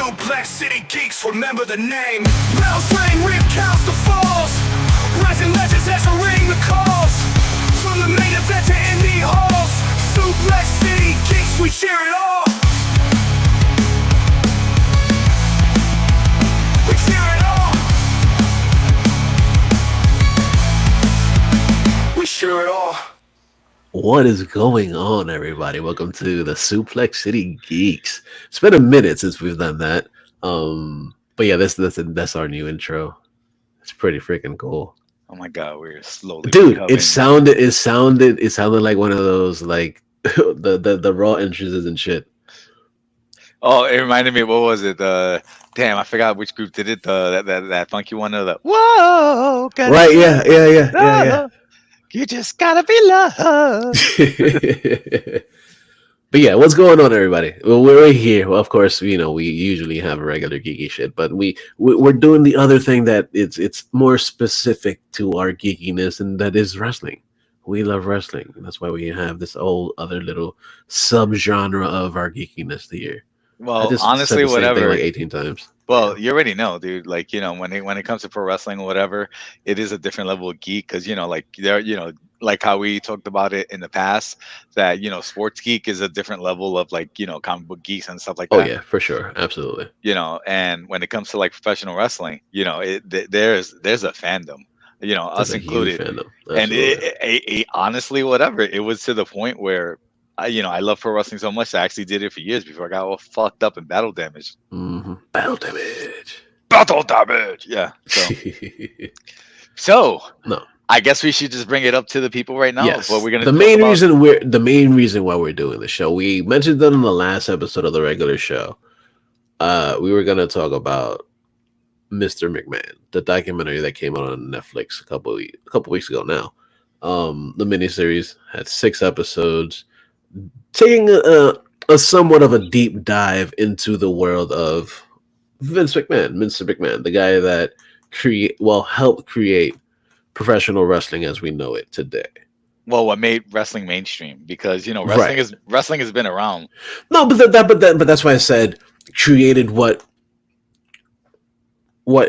Suplex City Geeks, remember the name. Bells ring, rip counts the falls. Rising legends answering the calls. From the main event to indie halls. Suplex City Geeks, we share it all. We share it all. We share it all. What is going on, everybody? Welcome to the Suplex City Geeks. It's been a minute since we've done that. But yeah, that's our new intro. It's pretty freaking cool. Oh my god, we're slowly Dude, becoming... it sounded like one of those like the raw entrances and shit. Oh, it reminded me, what was it? Damn, I forgot which group did it. That funky one of the whoa, Right, yeah. You just gotta be loved. But yeah, what's going on, everybody? Well, we're here. Well, of course, we usually have regular geeky shit, but we're doing the other thing that it's more specific to our geekiness, and that is wrestling. We love wrestling, and that's why we have this whole other little subgenre of our geekiness here. Well, honestly, whatever. Like 18 times. Well, you already know, dude. Like, when it comes to pro wrestling or whatever, it is a different level of geek because like how we talked about it in the past, that sports geek is a different level of like comic book geeks and stuff like that. Oh yeah, for sure, absolutely. And when it comes to like professional wrestling, there's a fandom. Us included. And it honestly, whatever, it was to the point where I love pro wrestling so much I actually did it for years before I got all fucked up in Battle Damage. Mm-hmm. Battle Damage. Yeah. So no, I guess we should just bring it up to the people right now. Yes. What we're gonna the main reason why we're doing the show. We mentioned that in the last episode of the regular show. We were gonna talk about Mr. McMahon, the documentary that came out on Netflix a couple weeks ago now. The miniseries had 6 episodes, taking a somewhat of a deep dive into the world of Mr. McMahon, the guy that helped create professional wrestling as we know it today. Well, what made wrestling mainstream? Because wrestling has been around. No, but that's why I said created what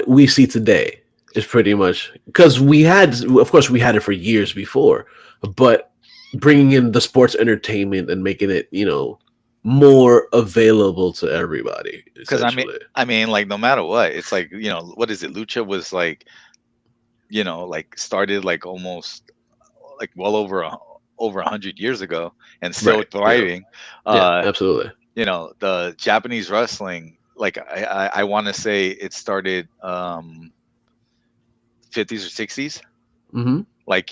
we see today is pretty much because we had it for years before, but bringing in the sports entertainment and making it more available to everybody. Because I mean, like no matter what, it's like what is it? Lucha was like, like started like almost like well over 100 years ago and still thriving. Yeah, absolutely. The Japanese wrestling, like I want to say it started 50s or 60s. Mm-hmm. Like,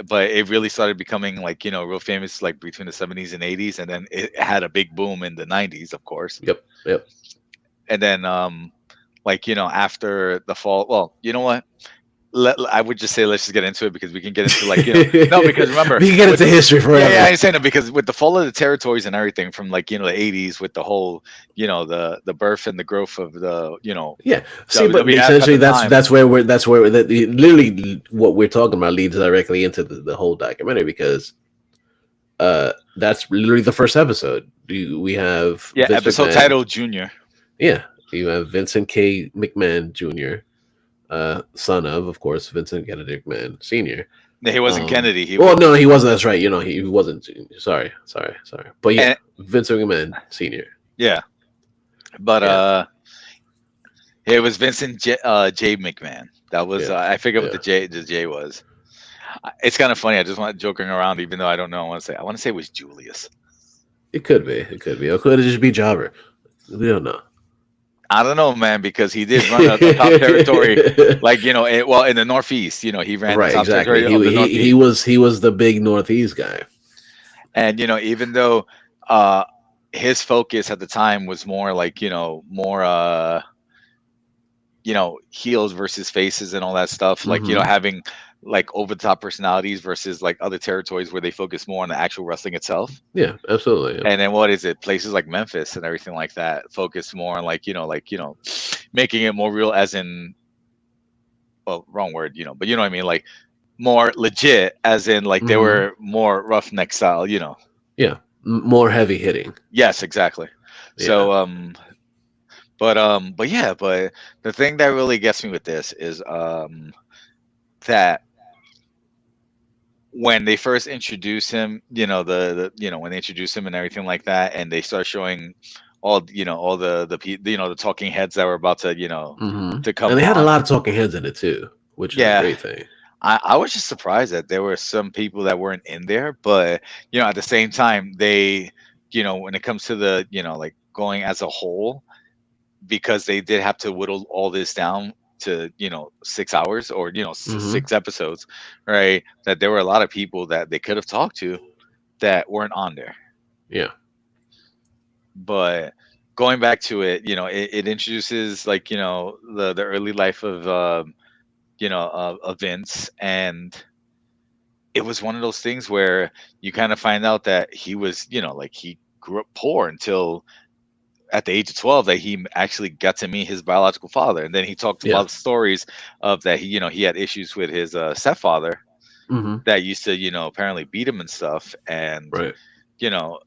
but it really started becoming like, real famous like between the 70s and 80s. And then it had a big boom in the 90s, of course. Yep. And then after the fall, well, you know what? I would just say let's just get into it because we can get into like no, because remember we can get into history forever. Yeah, I'm saying it because with the fall of the territories and everything from like the 80s with the whole the birth and the growth of the yeah. See, but essentially that's where literally what we're talking about leads directly into the whole documentary because that's literally the first episode. We have episode titled Junior. Yeah, you have Vincent K. McMahon Jr. Son of course, Vincent Kennedy McMahon Sr. No, he wasn't Kennedy. He wasn't. That's right. He wasn't. Sorry. But yeah, Vincent McMahon Sr. Yeah, but it was Vincent J. McMahon. That was I forget what the J was. It's kind of funny. I just want joking around, even though I don't know. I want to say it was Julius. It could be. It could just be Jobber. We don't know. I don't know, man, because he did run the top territory, like in the Northeast. He ran the top territory of the Northeast. He was the big Northeast guy, and even though his focus at the time was more like more heels versus faces and all that stuff, like having like over the top personalities versus like other territories where they focus more on the actual wrestling itself. Yeah, absolutely. Yeah. And then what is it? Places like Memphis and everything like that focus more on like making it more real, as in, well, wrong word, but you know what I mean, like more legit, as in like they were more roughneck style, Yeah, more heavy hitting. Yes, exactly. Yeah. So but yeah, but the thing that really gets me with this is that when they first introduce him, when they introduce him and everything like that, and they start showing all the talking heads that were about to to come And they had a on. lot of talking heads in it too, which is a Yeah, great thing. I was just surprised that there were some people that weren't in there, but at the same time, they, when it comes to the, like going as a whole, because they did have to whittle all this down to 6 hours, or Hmm. 6 episodes, right? That there were a lot of people that they could have talked to that weren't on there. Yeah. But going back to it, it introduces, like, the early life of of Vince. And it was one of those things where you kind of find out that he was, like, he grew up poor until at the age of 12, that he actually got to meet his biological father. And then he talked Yeah. about stories of that he had issues with his stepfather Hmm. that used to, apparently beat him and stuff. And, Right. you know,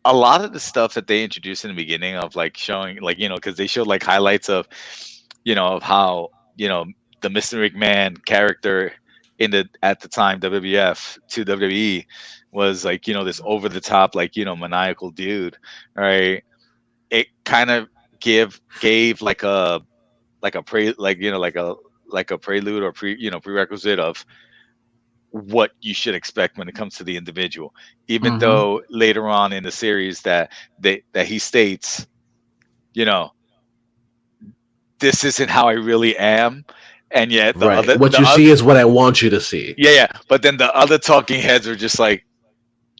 a lot of the stuff that they introduced in the beginning of, like, showing, like, because they showed, like, highlights of, of how, the Mr. McMahon character in the at the time WWF to WWE was, like, this over the top, like, maniacal dude, right? It kind of gave like a pre like like a prelude, or prerequisite of what you should expect when it comes to the individual. Even Hmm. though later on in the series that he states, you know, this isn't how I really am, and yet Right. What you see is what I want you to see. yeah, but then the other talking heads are just like,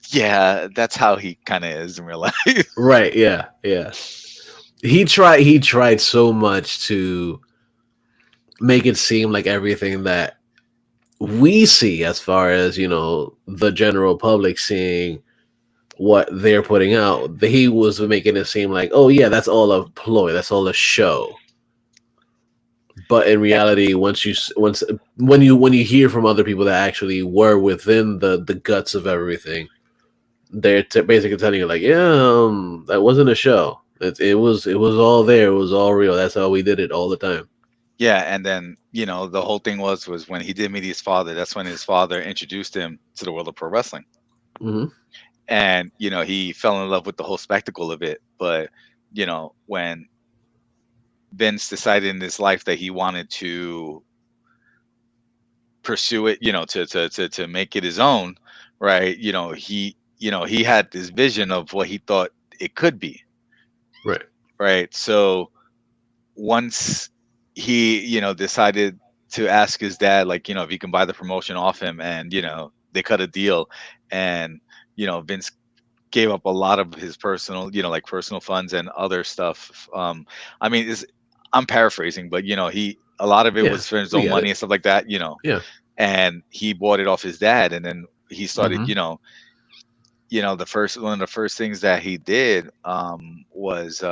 yeah, that's how he kind of is in real life. Right. Yeah. Yeah. He tried so much to make it seem like everything that we see, as far as the general public seeing what they're putting out, he was making it seem like, oh yeah, that's all a ploy, that's all a show. But in reality, once when you hear from other people that actually were within the guts of everything, they're basically telling you, like, yeah, that wasn't a show. It was all there. It was all real. That's how we did it all the time. Yeah, and then the whole thing was when he did meet his father. That's when his father introduced him to the world of pro wrestling, Hmm. and he fell in love with the whole spectacle of it. But when Vince decided in his life that he wanted to pursue it, to make it his own, right? He had this vision of what he thought it could be, Right. right? So once he decided to ask his dad, like, if he can buy the promotion off him, and they cut a deal, and Vince gave up a lot of his personal, like, personal funds and other stuff. I mean, I'm paraphrasing, but he a lot of it Yeah, was for his we own get money it. and stuff like that, Yeah. and he bought it off his dad. And then he started, Hmm. the first one of the first things that he did was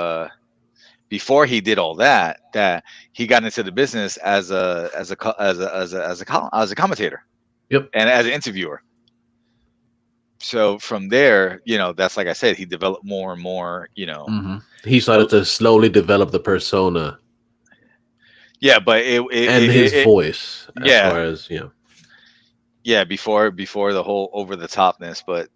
before he did all that he got into the business as a commentator Yep. and as an interviewer. So from there, that's, like I said, he developed more and more, Hmm. He uh, started to slowly develop the persona yeah, but it, and it, his it, it voice, as yeah, far as yeah, before the whole over the topness. But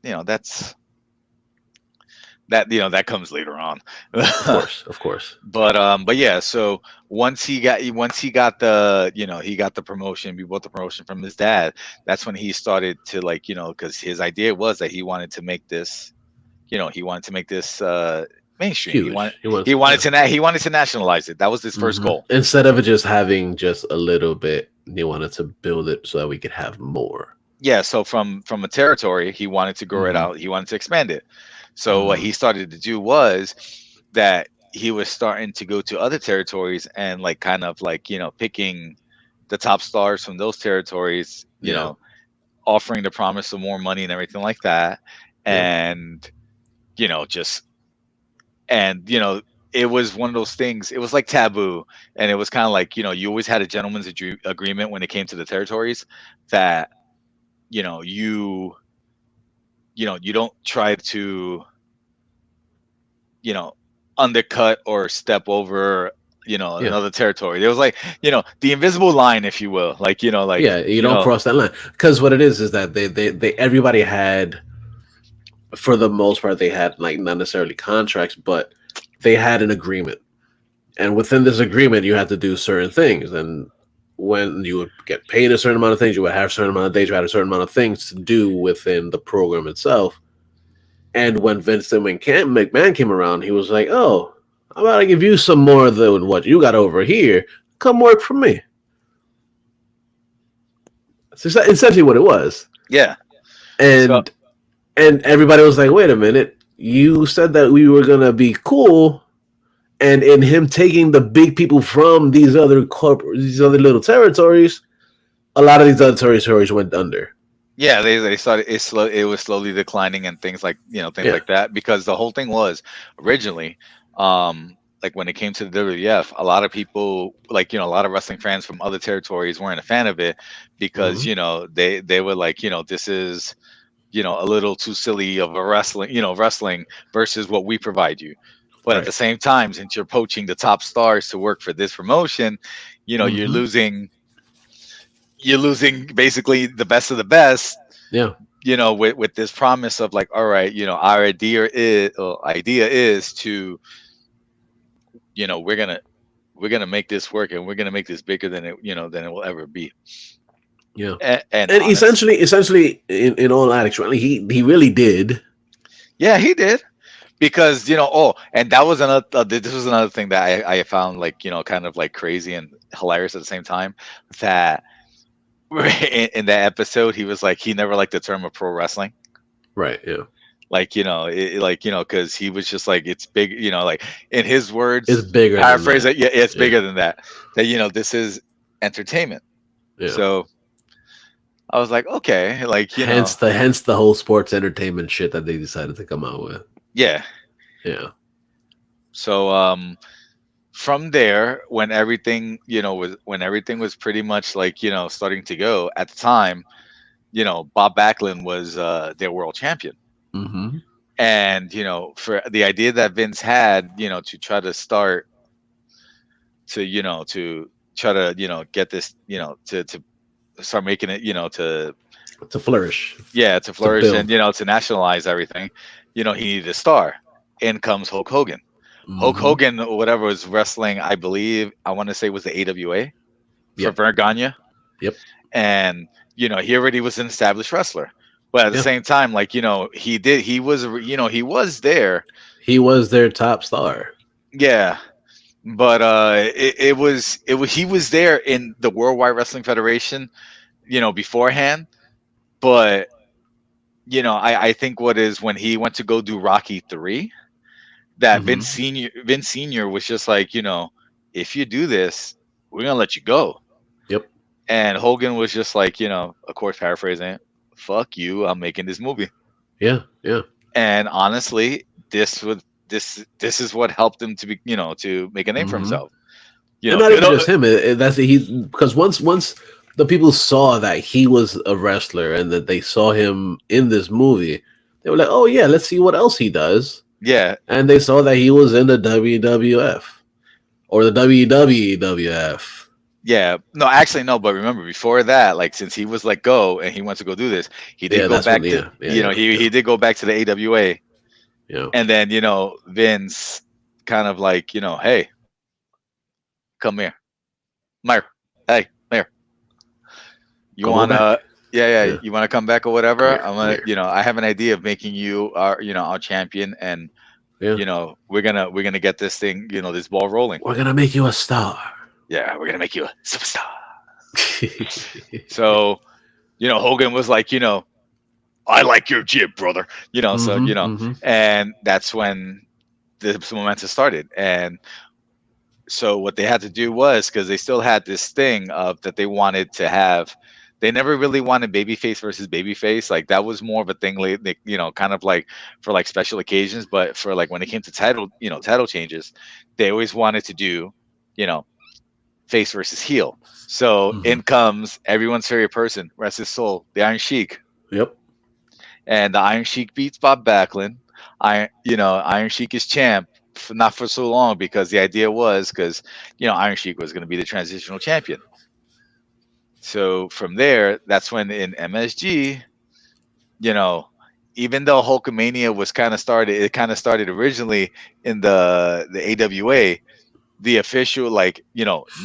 that comes later on. of course, of course. But yeah, so once he got the promotion, we bought the promotion from his dad. That's when he started to, like, because his idea was that he wanted to make this mainstream. he wanted Huge. He he wants, wanted yeah. to he wanted to nationalize it. That was his first Hmm. goal. Instead of it just having just a little bit, they wanted to build it so that we could have more. Yeah, so from a territory, he wanted to grow it Hmm. out. He wanted to expand it. So what Hmm. he started to do was that he was starting to go to other territories and, like, kind of like, picking the top stars from those territories, Yeah. offering the promise of more money and everything like that. Yeah. And just and it was one of those things. It was like taboo, and it was kind of like, you always had a gentleman's agreement when it came to the territories, that you know you you don't try to you know undercut or step over, Yeah. another territory. There was like, the invisible line, if you will, like, Yeah, you don't cross that line because what it is that they everybody had, for the most part, they had like not necessarily contracts, but they had an agreement, and within this agreement, you had to do certain things, and when you would get paid a certain amount of things, you would have a certain amount of days, you had a certain amount of things to do within the program itself. And when McMahon came around, he was like, "Oh, I'm about to give you some more than what you got over here. Come work for me." That's essentially what it was. yeah. So And everybody was like, "Wait a minute! You said that we were gonna be cool." And in him taking the big people from these other little territories, a lot of these other territories went under. yeah, they started it was slowly declining and things like, things Yeah. like that, because the whole thing was originally, like when it came to the WWF, a lot of people, like, a lot of wrestling fans from other territories weren't a fan of it, because Hmm. they were like, this is, a little too silly of a wrestling versus what we provide you. But at the Right. same time, since you're poaching the top stars to work for this promotion, you're Hmm. losing basically the best of the best, Yeah. with this promise of like, all right, our idea is to, we're gonna make this work, and we're gonna make this bigger than it will ever be. Yeah. And And honest, essentially, in all actuality, he really did. yeah, he did. Because and that was another this was another thing that I found, like, kind of like crazy and hilarious at the same time, that in that episode, he was like, he never liked the term of pro wrestling, Right. Yeah. like, because he was just like, it's big, like, in his It's words, bigger than paraphrase that. it, yeah, it's Yeah. bigger than that, this is entertainment. Yeah. So I was like, okay, like, Hence the whole sports entertainment shit that they decided to come out with. yeah. Yeah. So from there, when everything, was pretty much like, starting to go at the time, Bob Backlund was their world champion. Mm-hmm. And, for the idea that Vince had, to try to start to try to, get this, to start making it, To flourish, to to flourish, and, build. to nationalize everything, he needed a star. In comes Hulk Hogan. Hulk Mm-hmm. Hogan, or whatever, was wrestling, I believe, I want to say, was the AWA for Yep. Verganya. Yep. And, he already was an established wrestler. But at the Yeah. same time, like, he was there. He was their top star. Yeah. But it was he was there in the Worldwide Wrestling Federation, beforehand. But, I think what is when he went to go do Rocky 3, that Mm-hmm. Vince Senior was just like, if you do this, we're gonna let you go. Yep. And Hogan was just like, of course, paraphrasing it, fuck you, I'm making this movie. Yeah. Yeah. And honestly, this is what helped him to be, to make a name for Mm-hmm. himself. And not even just him. That's he's because once the people saw that he was a wrestler and that they saw him in this movie, they were like, "Oh yeah, let's see what else he does." yeah, And they saw that he was in the WWF or the WWF. yeah, no, actually, no, but remember, before that, like, since he was let go and he went to go do this, he did Yeah, go that's when. back to, Yeah. Yeah. Yeah. he Yeah. did go back to the AWA. Yeah. And then, Vince kind of like, hey, come here, Mayor, hey, Mayor, you Come on wanna, back. yeah, Yeah. you wanna come back or Come whatever? here. I'm Come gonna, here. I have an idea of making you our champion, and, Yeah. we're gonna get this thing, this ball rolling. We're gonna make you a star. Yeah, we're gonna make you a superstar. So, Hogan was like, I like your jib, brother. So, Mm-hmm. Mm-hmm. and that's when the momentum started. And so what they had to do was, because they still had this thing of that they wanted to have, they never really wanted babyface versus babyface. Like, that was more of a thing lately, kind of like for like special occasions. But for like when it came to title changes, they always wanted to do, you know, face versus heel. So Mm-hmm. in comes everyone's favorite person, rest his soul, the Iron Sheik. Yep. And the Iron Sheik beats Bob Backlund. Iron Sheik is champ. not for so long, because the idea was, because Iron Sheik was going to be the transitional champion. So from there, that's when in MSG, you know, even though Hulkamania was kind of started, it kind of started originally in the AWA, the official, like,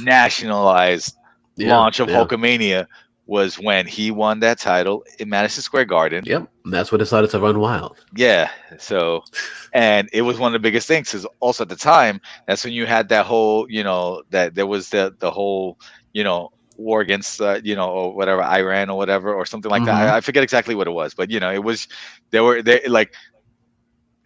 nationalized Yeah, launch of yeah. Hulkamania was when he won that title in Madison Square Garden. Yep. That's what decided to run wild. Yeah. So, and it was one of the biggest things, because also at the time, that's when you had that whole, that there was the whole, war against, or whatever, Iran or whatever, or something like that. Mm-hmm. I forget exactly what it was, but it was, there like,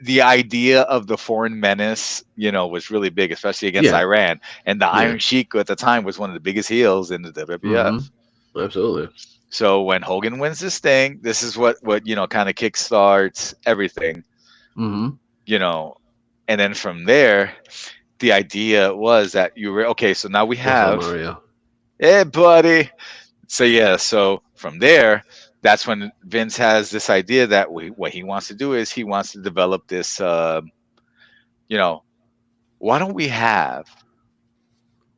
the idea of the foreign menace, was really big, especially against Yeah. Iran. And the Yeah. Iron Sheik at the time was one of the biggest heels in the WWF. Mm-hmm. Absolutely. So when Hogan wins this thing, this is what kind of kickstarts everything. Mm-hmm. you know, and then from there, the idea was that you were okay. So now we What's up, have, Mario? hey, buddy. So yeah, so from there, that's when Vince has this idea that what he wants to do is he wants to develop this. You know, why don't we have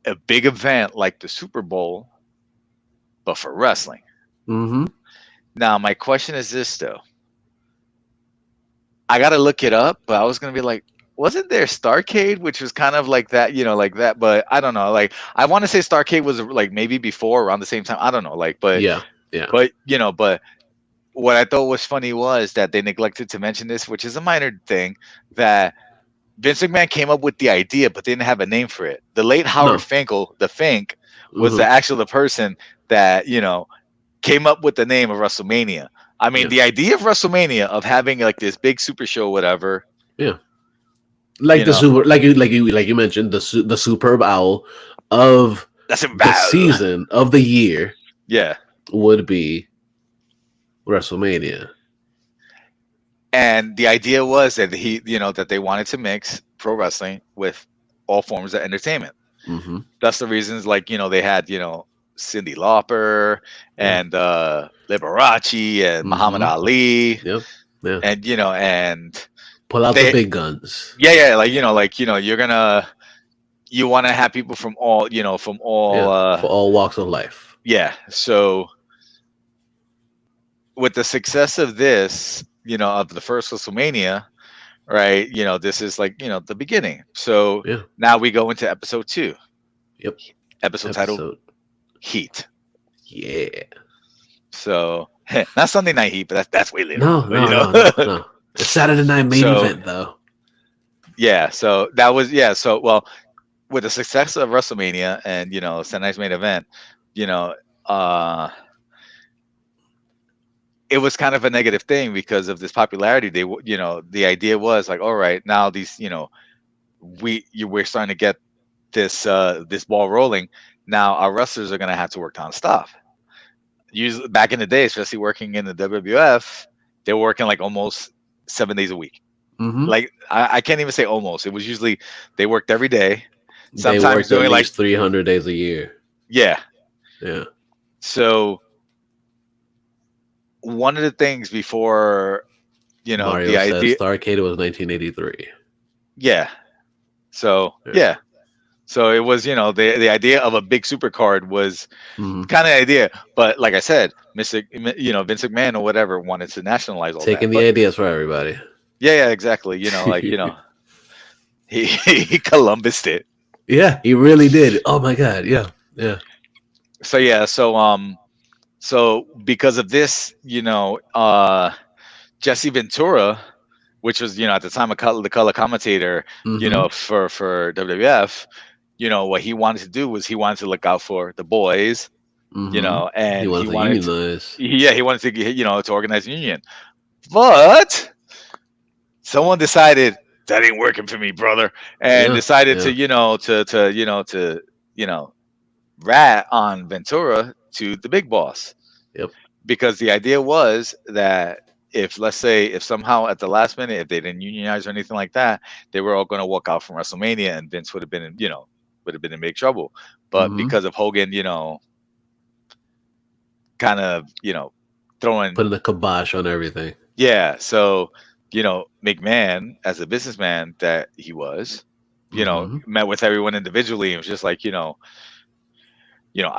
a big event like the Super Bowl, but for wrestling? Mm-hmm. Now, my question is this though. I gotta look it up, but I was gonna be like, wasn't there Starcade, which was kind of like that, like that? But I don't know. Like, I want to say Starcade was like maybe before, around the same time. I don't know. Like, but Yeah. Yeah. but what I thought was funny was that they neglected to mention this, which is a minor thing, that Vince McMahon came up with the idea, but didn't have a name for it. The late Howard No. Finkel, the Fink, was Mm-hmm. the person that came up with the name of WrestleMania. I mean, Yeah. the idea of WrestleMania, of having like this big super show, whatever. Yeah. Like the super, like you mentioned, the superb owl of That's the about, season of the year yeah. would be WrestleMania. And the idea was that that they wanted to mix pro wrestling with all forms of entertainment. Mm-hmm. That's the reasons, like, they had, Cyndi Lauper Yeah. and Liberace and Muhammad Mm-hmm. Ali, Yep. Yeah. and and Pull out the they, big guns. yeah, like, you want to have people from all, Yeah. For all walks of life. yeah. So with the success of this, of the first WrestleMania, right? This is like, the beginning. So Yeah. now we go into episode 2. Yep. Episode titled Heat. Yeah. So not Sunday Night Heat, but that's way later. No, But, no. It's Saturday night main event though. Yeah, so that was, yeah. So, well, with the success of WrestleMania and Sunday Night's main event, uh, it was kind of a negative thing because of this popularity. They, the idea was like, all right, now these, we're starting to get this ball rolling. Now our wrestlers are going to have to work nonstop. Usually, back in the day, especially working in the WWF, they were working like almost 7 days a week. Mm-hmm. Like, I can't even say almost. It was usually they worked every day. They Sometimes worked at doing like least 300 days a year. Yeah. Yeah. So one of the things before, Mario the says idea, Starcade was 1983. yeah. So yeah. So it was, the idea of a big super card was Mm-hmm. kind of the idea. But like I said, Vince McMahon or whatever wanted to nationalize all Taking that. the ideas for everybody. Yeah, exactly. Like, he Columbused it. Yeah, he really did. Oh my god, yeah. Yeah. So yeah, so because of this, Jesse Ventura, which was, at the time the color commentator, Mm-hmm. for WWF, what he wanted to do was he wanted to look out for the boys, Mm-hmm. and He wanted to unionize. he wanted to get, to organize a union. But someone decided that ain't working for me, brother, and decided to, rat on Ventura to the big boss. Yep. Because the idea was that if, let's say, if somehow at the last minute, if they didn't unionize or anything like that, they were all going to walk out from WrestleMania, and Vince would have been in, in big trouble. But Mm-hmm. because of Hogan, kind of, putting the kibosh on everything. Yeah. So, McMahon, as a businessman that he was, met with everyone individually and was just like, I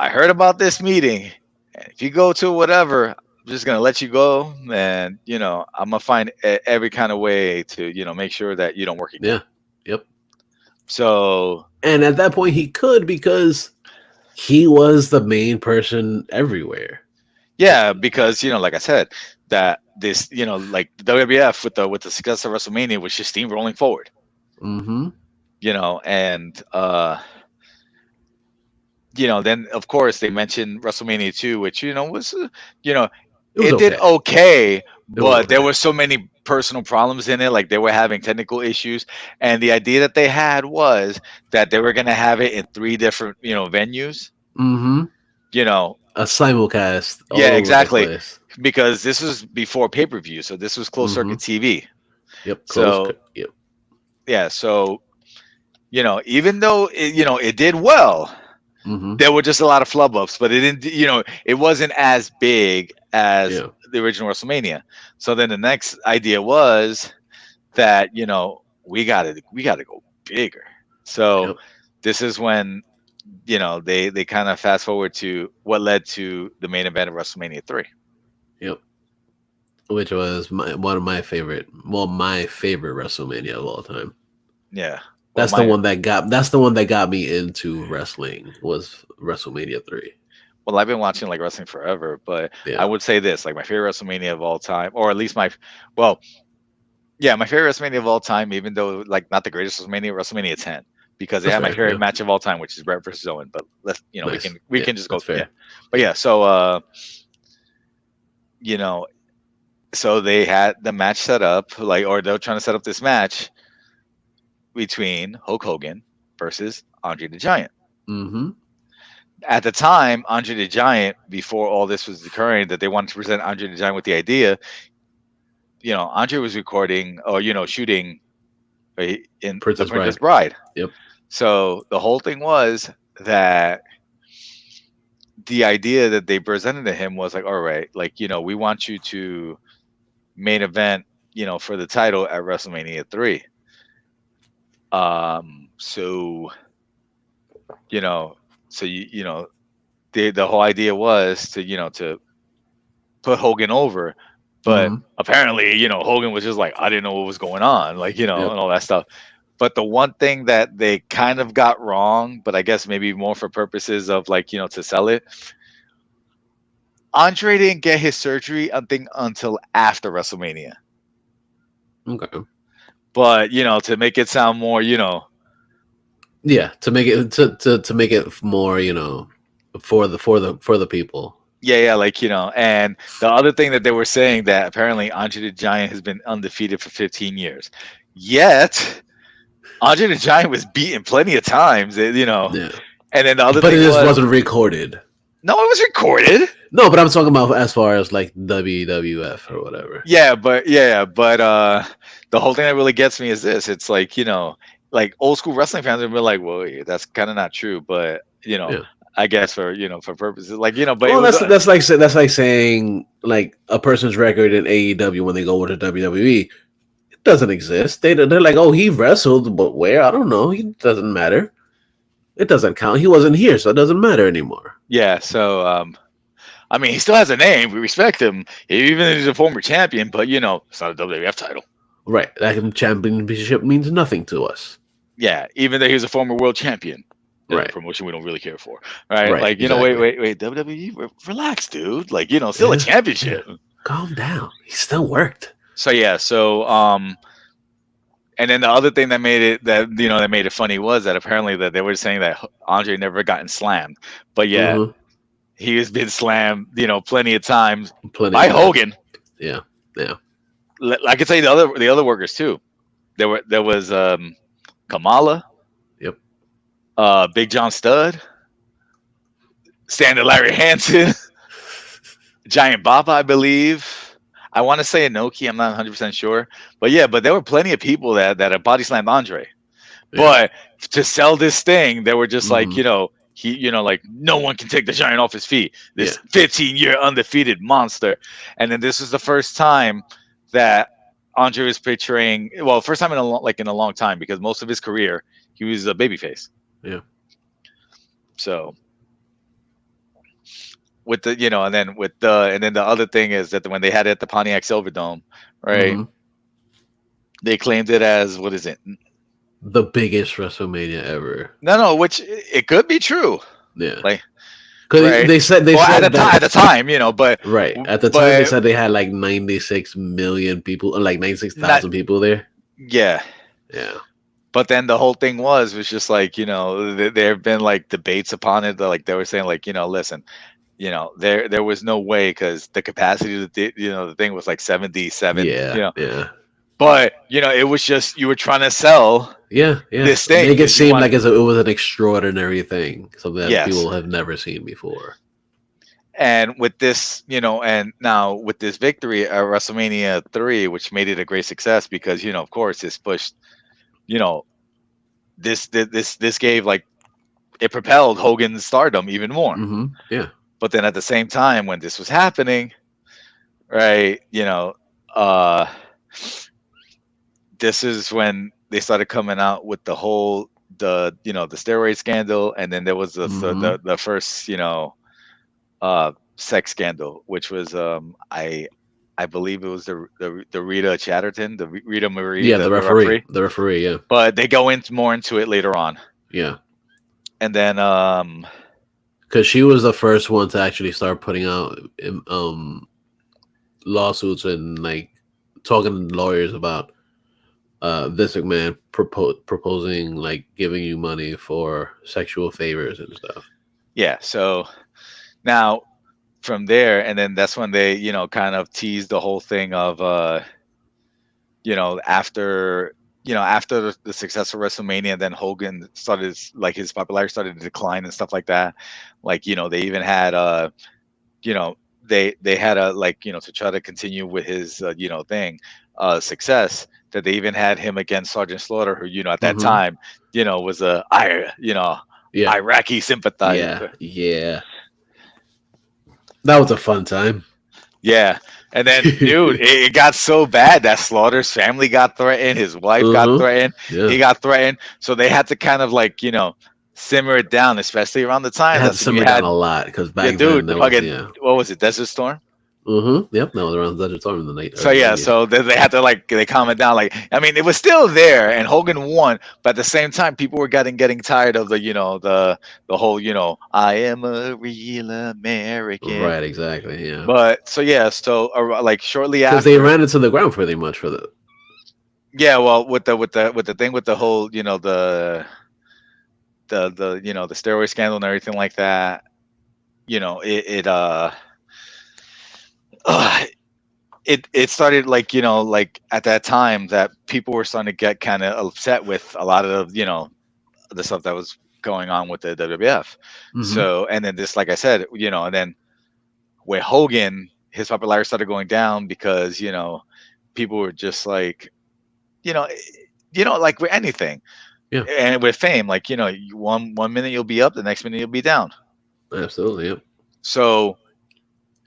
heard about this meeting, and if you go to whatever, I'm just gonna let you go, and I'm gonna find every kind of way to make sure that you don't work again. Yeah. Yep. So, and at that point he could, because he was the main person everywhere. Yeah, because like I said, that this like the WWF with the success of WrestleMania was just steamrolling forward. Mm-hmm. And then of course they mentioned WrestleMania 2, which was it did okay, but there were so many personal problems in it. Like they were having technical issues, and the idea that they had was that they were going to have it in 3 different venues. Mm-hmm. A simulcast. Yeah, all exactly. over the place. Because this was before pay-per-view, so this was closed circuit TV. Yep. Yep. Yeah. So even though it did well, there were just a lot of flub ups, but it didn't. It wasn't as big as the original WrestleMania. So then the next idea was that we got to go bigger. So this is when they kind of fast forward to what led to the main event of WrestleMania 3. Yep. Which was one of my favorite WrestleMania of all time. Yeah. That's the one that got me into wrestling, was WrestleMania 3. Well, I've been watching like wrestling forever, but I would say this, like my favorite WrestleMania of all time, or at least my favorite WrestleMania of all time, even though like not the greatest WrestleMania 10, because they had my favorite match of all time, which is Brett versus Owen. But let's nice. we can just go through. Yeah. But yeah, so so they had the match set up, or they're trying to set up this match between Hulk Hogan versus Andre the Giant. Mm-hmm. At the time, Andre the Giant, before all this was occurring, that they wanted to present Andre the Giant with the idea, Andre was recording or shooting in Princess Bride. Yep. So the whole thing was that the idea that they presented to him was like, all right, like we want you to main event, for the title at WrestleMania 3. So the whole idea was to put Hogan over, but apparently Hogan was just like, I didn't know what was going on, and all that stuff. But the one thing that they kind of got wrong, but I guess maybe more for purposes of to sell it, Andre didn't get his surgery, I think, until after WrestleMania. Okay. But to make it sound more, yeah, to make it to make it more, for the people. Yeah, and the other thing that they were saying, that apparently Andre the Giant has been undefeated for 15 years. Yet Andre the Giant was beaten plenty of times, Yeah. And then the other thing, but it just wasn't recorded. No, it was recorded. No, but I'm talking about as far as like WWF or whatever. Yeah, but the whole thing that really gets me is this. It's like, like old school wrestling fans will be like, well, that's kind of not true, but I guess for for purposes like but well, that's like saying like a person's record in AEW when they go over to WWE, it doesn't exist. They're like, oh, he wrestled, but where? I don't know. It doesn't matter. It doesn't count. He wasn't here, so it doesn't matter anymore. Yeah, so I mean, he still has a name. We respect him, even if he's a former champion. But it's not a WWF title, right? That championship means nothing to us. Yeah, even though he was a former world champion, right? A promotion we don't really care for, right? Like exactly. wait, WWE, relax, dude. Like still a championship. Calm down. He still worked. So yeah, and then the other thing that made it funny was that apparently that they were saying that Andre never gotten slammed, but yeah, he has been slammed, plenty of times by Hogan. Yeah. I could say the other workers too. There was Kamala. Yep. Big John Studd. Standard Larry Hansen. Giant Baba, I believe. I want to say Inoki. I'm not 100% sure, but there were plenty of people that had body slammed Andre. Yeah. But to sell this thing, they were just like, he, like no one can take the Giant off his feet. This 15-year undefeated monster. And then this was the first time that Andre was portraying, well, first time in a long time, because most of his career he was a babyface. Yeah. So with the, and then the other thing is that when they had it at the Pontiac Silverdome, right? Mm-hmm. They claimed it as, what is it? The biggest WrestleMania ever. No, which it could be true. Yeah. Like, because right? they said at the time, but right at the time they said they had like 96 million people, like 96,000 people there. Yeah. Yeah. But then the whole thing was just like, there have been like debates upon it. Like they were saying, like, listen, there was no way, because the capacity of the thing was like 77. Yeah. Yeah. But it was just, you were trying to sell. Yeah. This thing. Make it seem like it was an extraordinary thing, something that Yes. people have never seen before. And with this, and now with this victory at WrestleMania 3, which made it a great success, because of course this pushed, this gave, like, it propelled Hogan's stardom even more. Mm-hmm. Yeah. But then at the same time, when this was happening, right, this is when they started coming out with the whole the steroid scandal, and then there was the first sex scandal, which was I believe it was the Rita Chatterton, the Rita Marie, yeah, the referee, yeah. But they go more into it later on. Yeah, and then because she was the first one to actually start putting out lawsuits and like talking to lawyers about Vince McMahon proposing like giving you money for sexual favors and stuff. Yeah, so now from there, and then that's when they kind of teased the whole thing of after the success of WrestleMania, then Hogan started, like, his popularity started to decline and stuff like that. Like, they even had they had a, like, to try to continue with his thing, success, that they even had him against Sergeant Slaughter, who at that time was a Iraqi sympathizer. Yeah, that was a fun time. Yeah. And then, dude, it got so bad that Slaughter's family got threatened, his wife got threatened, he got threatened, so they had to kind of, like, simmer it down, especially around the time. It had to simmer down a lot, because back then, what was it, Desert Storm? Yep, that was around Desert Storm in the night. So yeah, so they had to, like, they calm it down. Like, I mean, it was still there, and Hogan won, but at the same time, people were getting tired of the the whole I am a real American. Right, exactly. Yeah. But so yeah, so like shortly after, because they ran into the ground pretty much for the. Yeah, well, with the thing with the whole the steroid scandal and everything like that, it started, like, like at that time that people were starting to get kind of upset with a lot of the stuff that was going on with the WWF. So, and then this, like I said, and then with Hogan, his popularity started going down, because people were just like, like with anything, and with fame, like, one minute you'll be up, the next minute you'll be down. Absolutely, yeah. So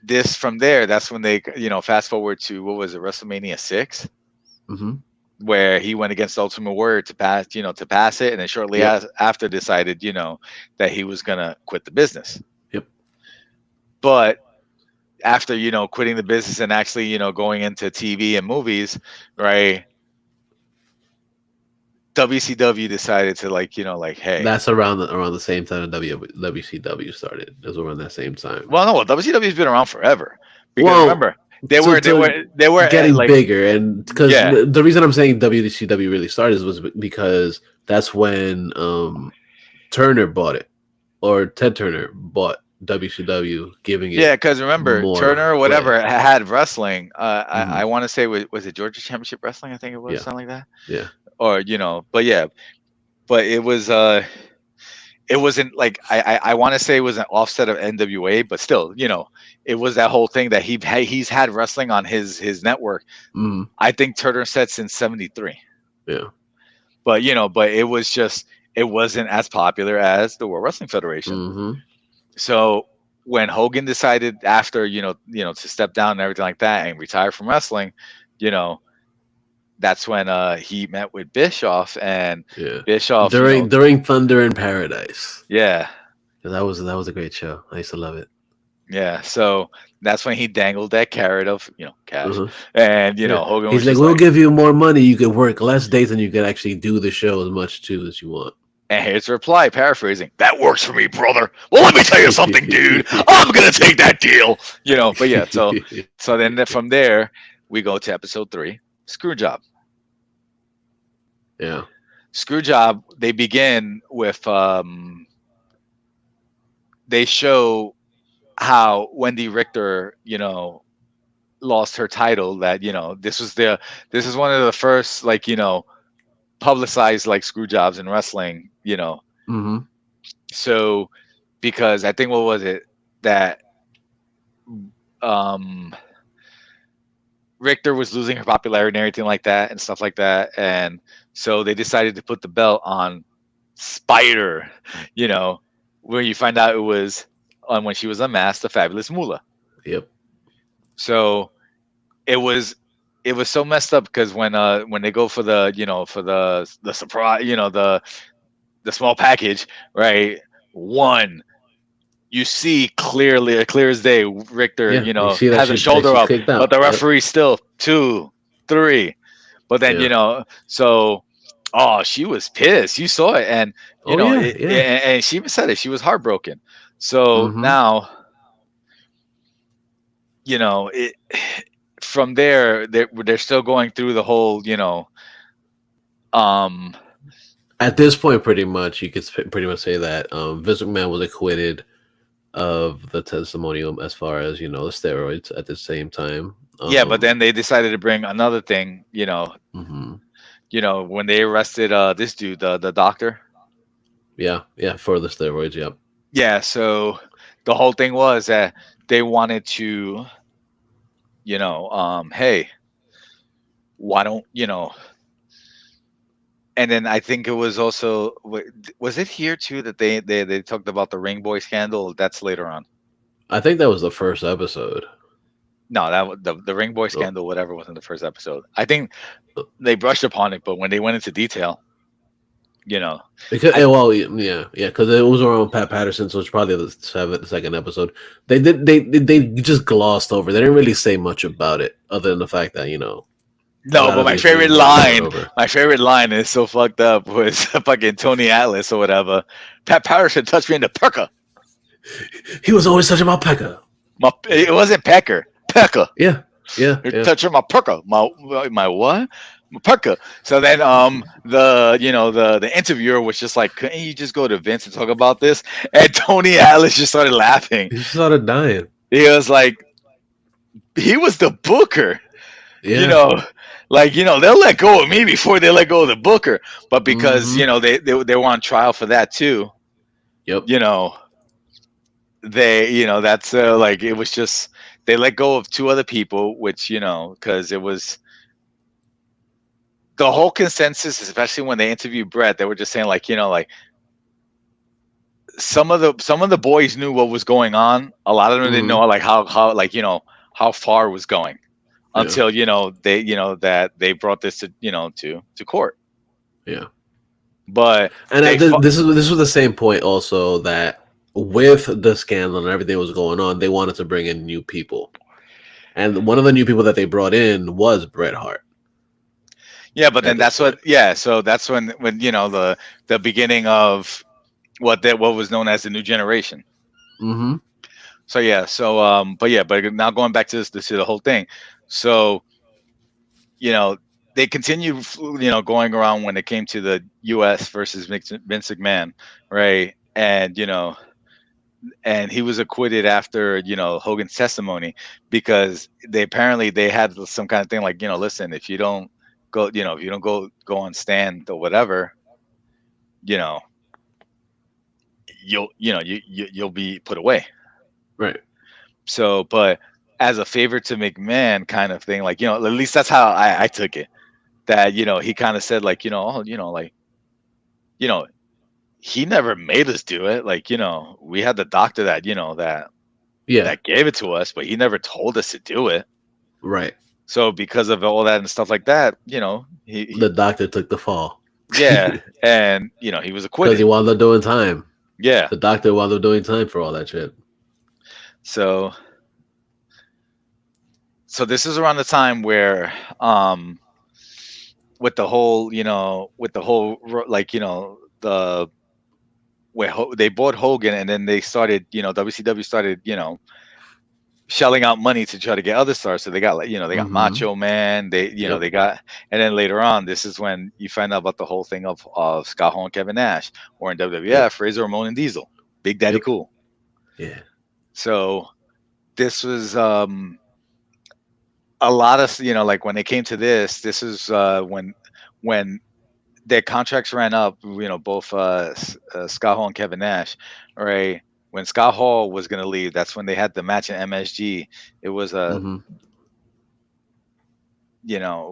this, from there, that's when they fast forward to, what was it, WrestleMania 6, where he went against Ultimate Warrior to pass it, and then shortly after decided that he was gonna quit the business. Yep. But after quitting the business and actually going into TV and movies, right, WCW decided to, like, hey, that's around the same time that WCW started. It was around that same time. Well, no, WCW's been around forever. Because remember, they were getting like, bigger, and because the reason I'm saying WCW really started was because that's when Turner bought it, or Ted Turner bought WCW, giving it. Yeah, because remember, Turner, whatever, had wrestling. I want to say, was it Georgia Championship Wrestling? I think it was something like that. Yeah. Or but it was it wasn't like, I want to say it was an offset of NWA, but still, it was that whole thing that he's had wrestling on his network. I think Turner said since '73. Yeah. But but it was just, it wasn't as popular as the World Wrestling Federation. So when Hogan decided, after to step down and everything like that and retire from wrestling, that's when he met with Bischoff, and Yeah. Bischoff, During Thunder in Paradise. yeah, That was a great show. I used to love it. yeah. So that's when he dangled that carrot of cash, Uh-huh. and Yeah. Hogan was He's like, just we'll like, give you more money. You can work less days and you can actually do the show as much too as you want. and here's the reply, paraphrasing, "That works for me, brother. Well, let me tell you something, dude. I'm gonna take that deal." But yeah. So then from there we go to episode 3, Screwjob. Yeah. Screwjob. They begin with they show how Wendy Richter, lost her title. That this is one of the first, like, publicized, like, screw jobs in wrestling. Mm-hmm. So because I think, what was it, that um Richter was losing her popularity and everything like that and stuff like that, and so they decided to put the belt on Spider, you know, where you find out it was on when she was unmasked, the Fabulous Moolah. Yep. So it was so messed up because when they go for the surprise, the small package, right? One, you see clearly, clear as day, Richter, Yeah. You see that has a shoulder she's up, kicked but out. the Yep. referee still 2, 3. But then, Yeah. so, oh, she was pissed. You saw it, and Oh yeah. Yeah. and she even said it. She was heartbroken. So Mm-hmm. now, it from there, they're still going through the whole, um, At this point, pretty much, you could pretty much say that Vince McMahon was acquitted of the testimonial as far as the steroids. At the same time, yeah. But then they decided to bring another thing, mhm. when they arrested this dude, the doctor. Yeah, yeah, for the steroids. Yep. Yeah. So the whole thing was that they wanted to, hey, why don't and then I think it was also, was it here too that they talked about the Ring Boy scandal? That's later on. I think that was the first episode. No, the Ring Boy Oh, scandal, whatever, wasn't the first episode. I think they brushed upon it, but when they went into detail, because I well, yeah, yeah, because it was around Pat Patterson, so it's probably the second episode. They just glossed over. They didn't really say much about it, other than the fact that a no, lot but of these things were covered over. my favorite line is so fucked up was fucking Tony Atlas or whatever. Pat Patterson touched me in the pecker. He was always touching my pecker. It wasn't pecker, pecker. Yeah, yeah, You're yeah. touching my pecker. My what? My pecker. So then the interviewer was just like, couldn't you just go to Vince and talk about this? And Tony Atlas just started laughing. He started dying. He was like, he was the booker. Yeah. They'll let go of me before they let go of the booker. But because Mhm. they were on trial for that too. Yep. That's like, it was just, they let go of 2 other people, which because it was the whole consensus, especially when they interviewed Brett, they were just saying, like, some of the boys knew what was going on. A lot of them didn't know, Mhm. like, how far it was going Yeah. until they that they brought this to court. Yeah. But And they this was the same point also that with the scandal and everything that was going on, they wanted to bring in new people, and one of the new people that they brought in was Bret Hart. yeah, but then At this that's what point. yeah. So that's when the beginning of what was known as the new generation. Mm-hmm. So yeah, but now going back to this to the whole thing. So they continue going around when it came to the U.S. versus Vince McMahon, right? And he was acquitted after Hogan's testimony, because they had some kind of thing like, listen, if you don't go, if you don't go on stand or whatever, you know you'll be put away. Right. So, but as a favor to McMahon, kind of thing, like, at least that's how I took it. That he kind of said, like, like, you know he never made us do it. Like, we had the doctor that Yeah. that gave it to us, but he never told us to do it. Right. So because of all that and stuff like that, The doctor took the fall yeah, and he was because he acquitted. wound up doing time. Yeah. The doctor wound up doing time for all that shit. So this is around the time where with the whole, like, the where they bought Hogan, and then they started, WCW started, shelling out money to try to get other stars. So they got, like, they got Mm-hmm. Macho Man. Yep. They got, and then later on, this is when you find out about the whole thing of Scott Hall and Kevin Nash, or in Yep. WWF, Razor Ramon and Diesel, Big Daddy Yep. Cool. Yeah. So this was a lot of, like, when they came to this is when their contracts ran up, both Scott Hall and Kevin Nash, right? When Scott Hall was going to leave, that's when they had the match in MSG. It was Mm-hmm.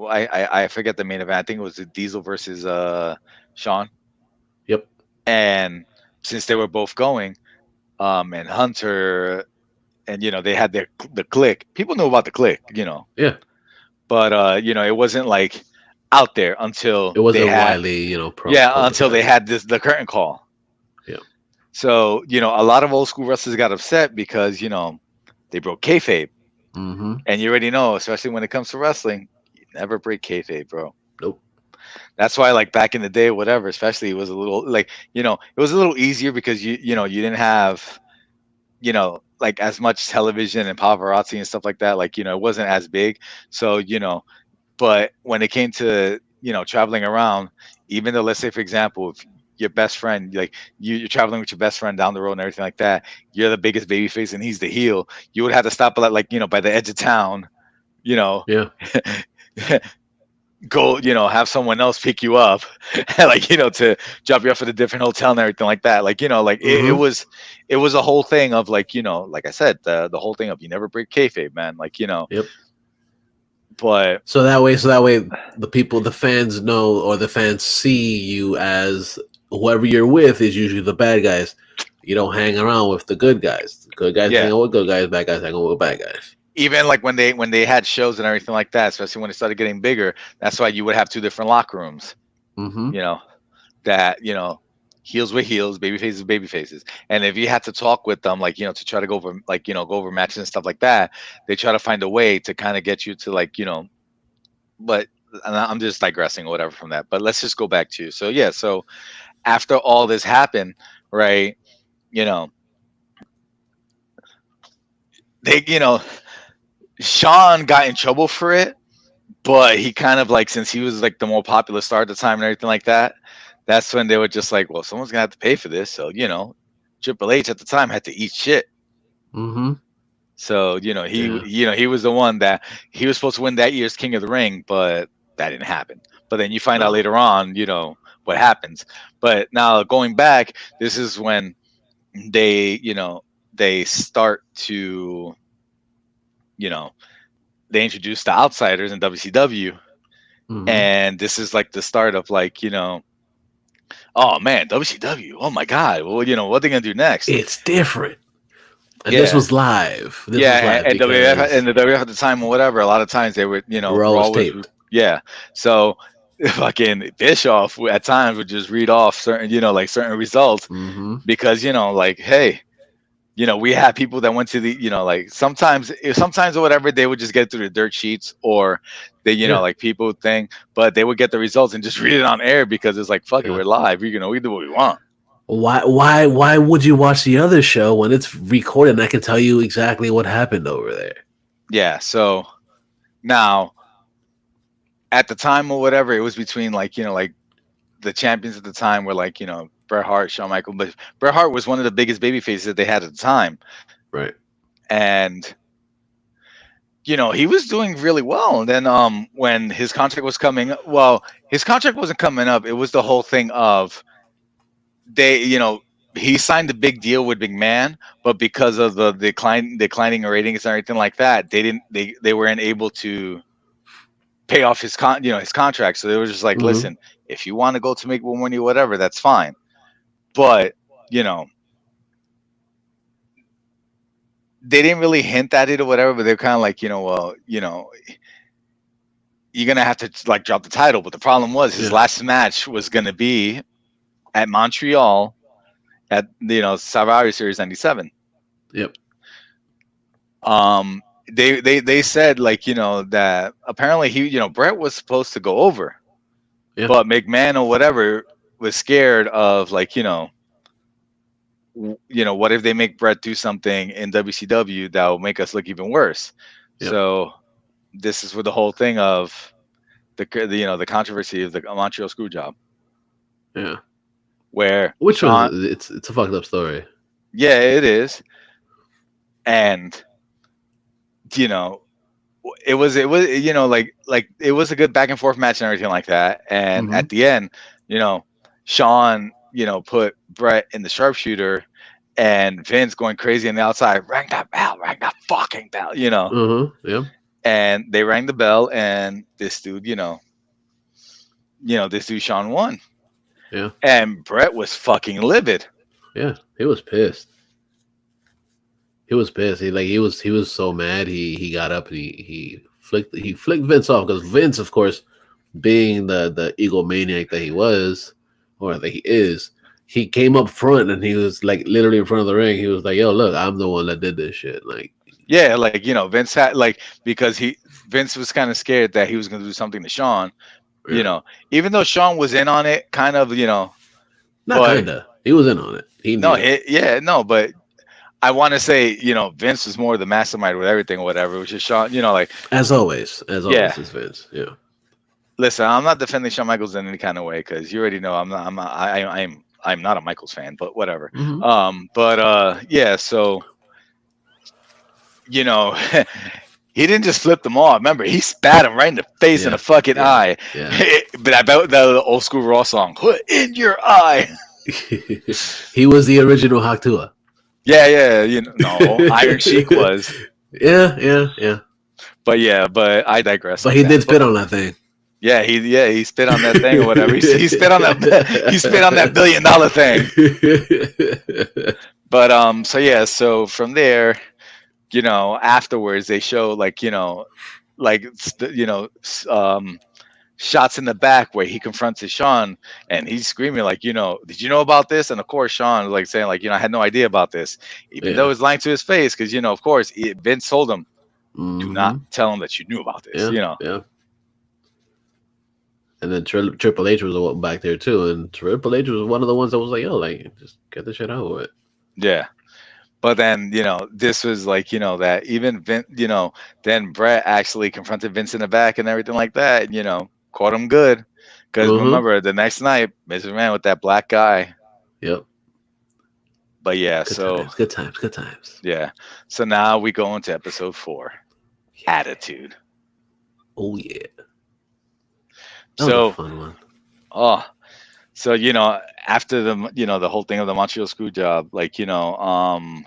I forget the main event. I think it was Diesel versus Sean. Yep. And since they were both going, and Hunter, and they had the click. People knew about the click, Yeah. but it wasn't like out there until It they wasn't had, widely, yeah, until they publicized. had the curtain call. Yeah. So, a lot of old school wrestlers got upset because, they broke kayfabe. Mm-hmm. And you already know, especially when it comes to wrestling, you never break kayfabe, bro. Nope. That's why, like, back in the day, whatever, especially, it was a little, like, it was a little easier because you didn't have, like, as much television and paparazzi and stuff like that. Like, it wasn't as big. So, but when it came to, traveling around, even though, let's say, for example, if your best friend, like, you're traveling with your best friend down the road and everything like that, you're the biggest baby face and he's the heel, you would have to stop at, like, by the edge of town, you know Yeah. go, have someone else pick you up, like, to drop you off at a different hotel and everything like that. Like, like, it Mm-hmm. was a whole thing of, like, like I said, the whole thing of, you never break kayfabe, man. Like, Yep. but So that way, the people, the fans know, or the fans see you as whoever you're with is usually the bad guys. You don't hang around with the good guys. The good guys hang yeah, out with good guys. Bad guys hang out with bad guys. even like when they had shows and everything like that, especially when it started getting bigger, that's why you would have two different locker rooms. Mm-hmm. You know that heels with heels, baby faces with baby faces, and if you had to talk with them, like, to try to go over, like, go over matches and stuff like that, they try to find a way to kind of get you to, like, but and I'm just digressing or whatever from that. But let's just go back to, so yeah, so after all this happened, right? You know, they, Sean got in trouble for it, but he kind of, like, since he was, like, the more popular star at the time and everything like that, that's when they were just like, well, someone's gonna have to pay for this. So, Triple H at the time had to eat shit. Mm-hmm. So, Yeah. he was the one that he was supposed to win that year's King of the Ring, but that didn't happen. But then you find out No. later on, what happens. But now going back, this is when they, they start to, you know, they introduce the outsiders in WCW. Mm-hmm. And this is like the start of, like, oh man, WCW. Oh my God. Well, what are they gonna do next? It's different. And this Yeah. was live. This was Yeah, live and WF because and the WF at the time or whatever, a lot of times they would, Raw Raw was was, taped. yeah. So fucking Bischoff at times would just read off certain, like, certain results, Mm-hmm. because, like, hey, we had people that went to the, like, sometimes or whatever, they would just get through the dirt sheets, or they, Yeah. like, people think, but they would get the results and just read it on air because it's like, fuck it, Yeah. we're live. We do what we want. Why would you watch the other show when it's recorded and I can tell you exactly what happened over there? Yeah. So now, at the time or whatever, it was between, like, like, the champions at the time were, like, Bret Hart, Shawn Michaels, but Bret Hart was one of the biggest baby faces that they had at the time. Right. And he was doing really well. And then when his contract was coming, well, his contract wasn't coming up. It was the whole thing of, they, he signed a big deal with McMahon, but because of the declining ratings and everything like that, they weren't able to pay off his contract. So they were just like, Mm-hmm. listen, if you want to go to make more money, whatever, that's fine. But, you know, they didn't really hint at it or whatever, but they're kind of like, well, you're gonna have to like drop the title. But the problem was his Yeah. last match was gonna be at Montreal at Survivor Series '97. Yep. They said like that apparently Brett was supposed to go over, Yeah. but McMahon or whatever was scared of like what if they make Brett do something in WCW that will make us look even worse. Yep. So this is where the whole thing of the controversy of the Montreal screw job. Yeah. Where Which Sean, one? It's a fucked up story. yeah, it is, and you know it was like it was a good back and forth match and everything like that. And Mhm. at the end, Sean, put Brett in the sharpshooter, and Vince going crazy on the outside, rang that fucking bell, Yeah. and they rang the bell, and this dude, this dude Sean won, Yeah. and Brett was fucking livid. Yeah. He was pissed. He was pissed. He was so mad. He got up and he flicked Vince off because Vince, of course, being the egomaniac that he was or that he is, he came up front and he was like literally in front of the ring. He was like, "Yo, look, I'm the one that did this shit." Like, Yeah, like Vince had like because Vince was kind of scared that he was going to do something to Sean. yeah. Even though Sean was in on it, kind of, Not but kinda. He was in on it. He no, knew. yeah, no, but I want to say, Vince was more the mastermind with everything or whatever, which is Sean, like, As always, yeah. it's Vince. Yeah. Listen, I'm not defending Shawn Michaels in any kind of way because you already know I'm not a Michaels fan, but whatever. Hmm. Yeah, so you know, he didn't just flip them off. Remember, he spat him right in the face and Yeah. the fucking Yeah. eye. Yeah. But I bet the old school Raw song, "Put in your eye." He was the original Haktua. Yeah, no, Iron Sheik was. Yeah. But I digress. But On he that. did spit on that thing. Yeah, he spit on that thing or whatever. He spit on that he spit on that $1 billion thing. But so from there, afterwards they show like shots in the back where he confronts Sean and he's screaming like, did you know about this? And of course Sean like saying like, I had no idea about this, even though Yeah. it's lying to his face because of course Vince told him, do not Hmm. tell him that you knew about this. Yeah. And then Triple H was back there too, and Triple H was one of the ones that was like, "Yo, like, just get the shit out of it." Yeah. But then, this was like, that even Vince, then Brett actually confronted Vince in the back and everything like that, and, caught him good. Because remember, the next night, Mr. Man with that black guy. Yep. But yeah, Good times. Yeah. So now we go into episode 4, Attitude. Oh yeah. That So, was a fun one. oh, so after the whole thing of the Montreal screw job, like and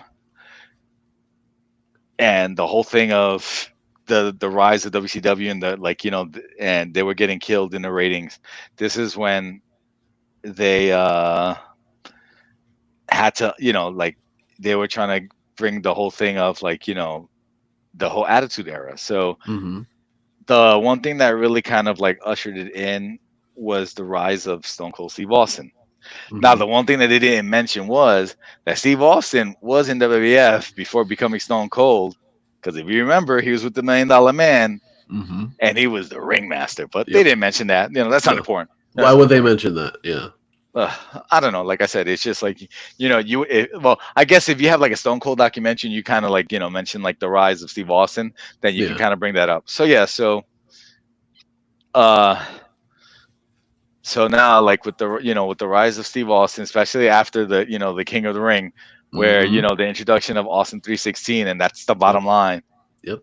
the whole thing of the rise of WCW and the and they were getting killed in the ratings. This is when they had to like they were trying to bring the whole thing of like the whole Attitude Era. So Mm-hmm. the one thing that really kind of like ushered it in was the rise of Stone Cold Steve Austin. Mm-hmm. Now, the one thing that they didn't mention was that Steve Austin was in WWF before becoming Stone Cold. Because if you remember, he was with the $1 Million Man, Mm-hmm. and he was the ringmaster. But they Yep. didn't mention that. That's not No. important. Why would they mention that? Yeah. I don't know. Like I said, it's just like well, I guess if you have like a Stone Cold documentary, you kind of like mention like the rise of Steve Austin, then you can kind of bring that up. So yeah, so now like with the with the rise of Steve Austin, especially after the the King of the Ring, where Mhm. the introduction of Austin 316, and that's the bottom line. Yep.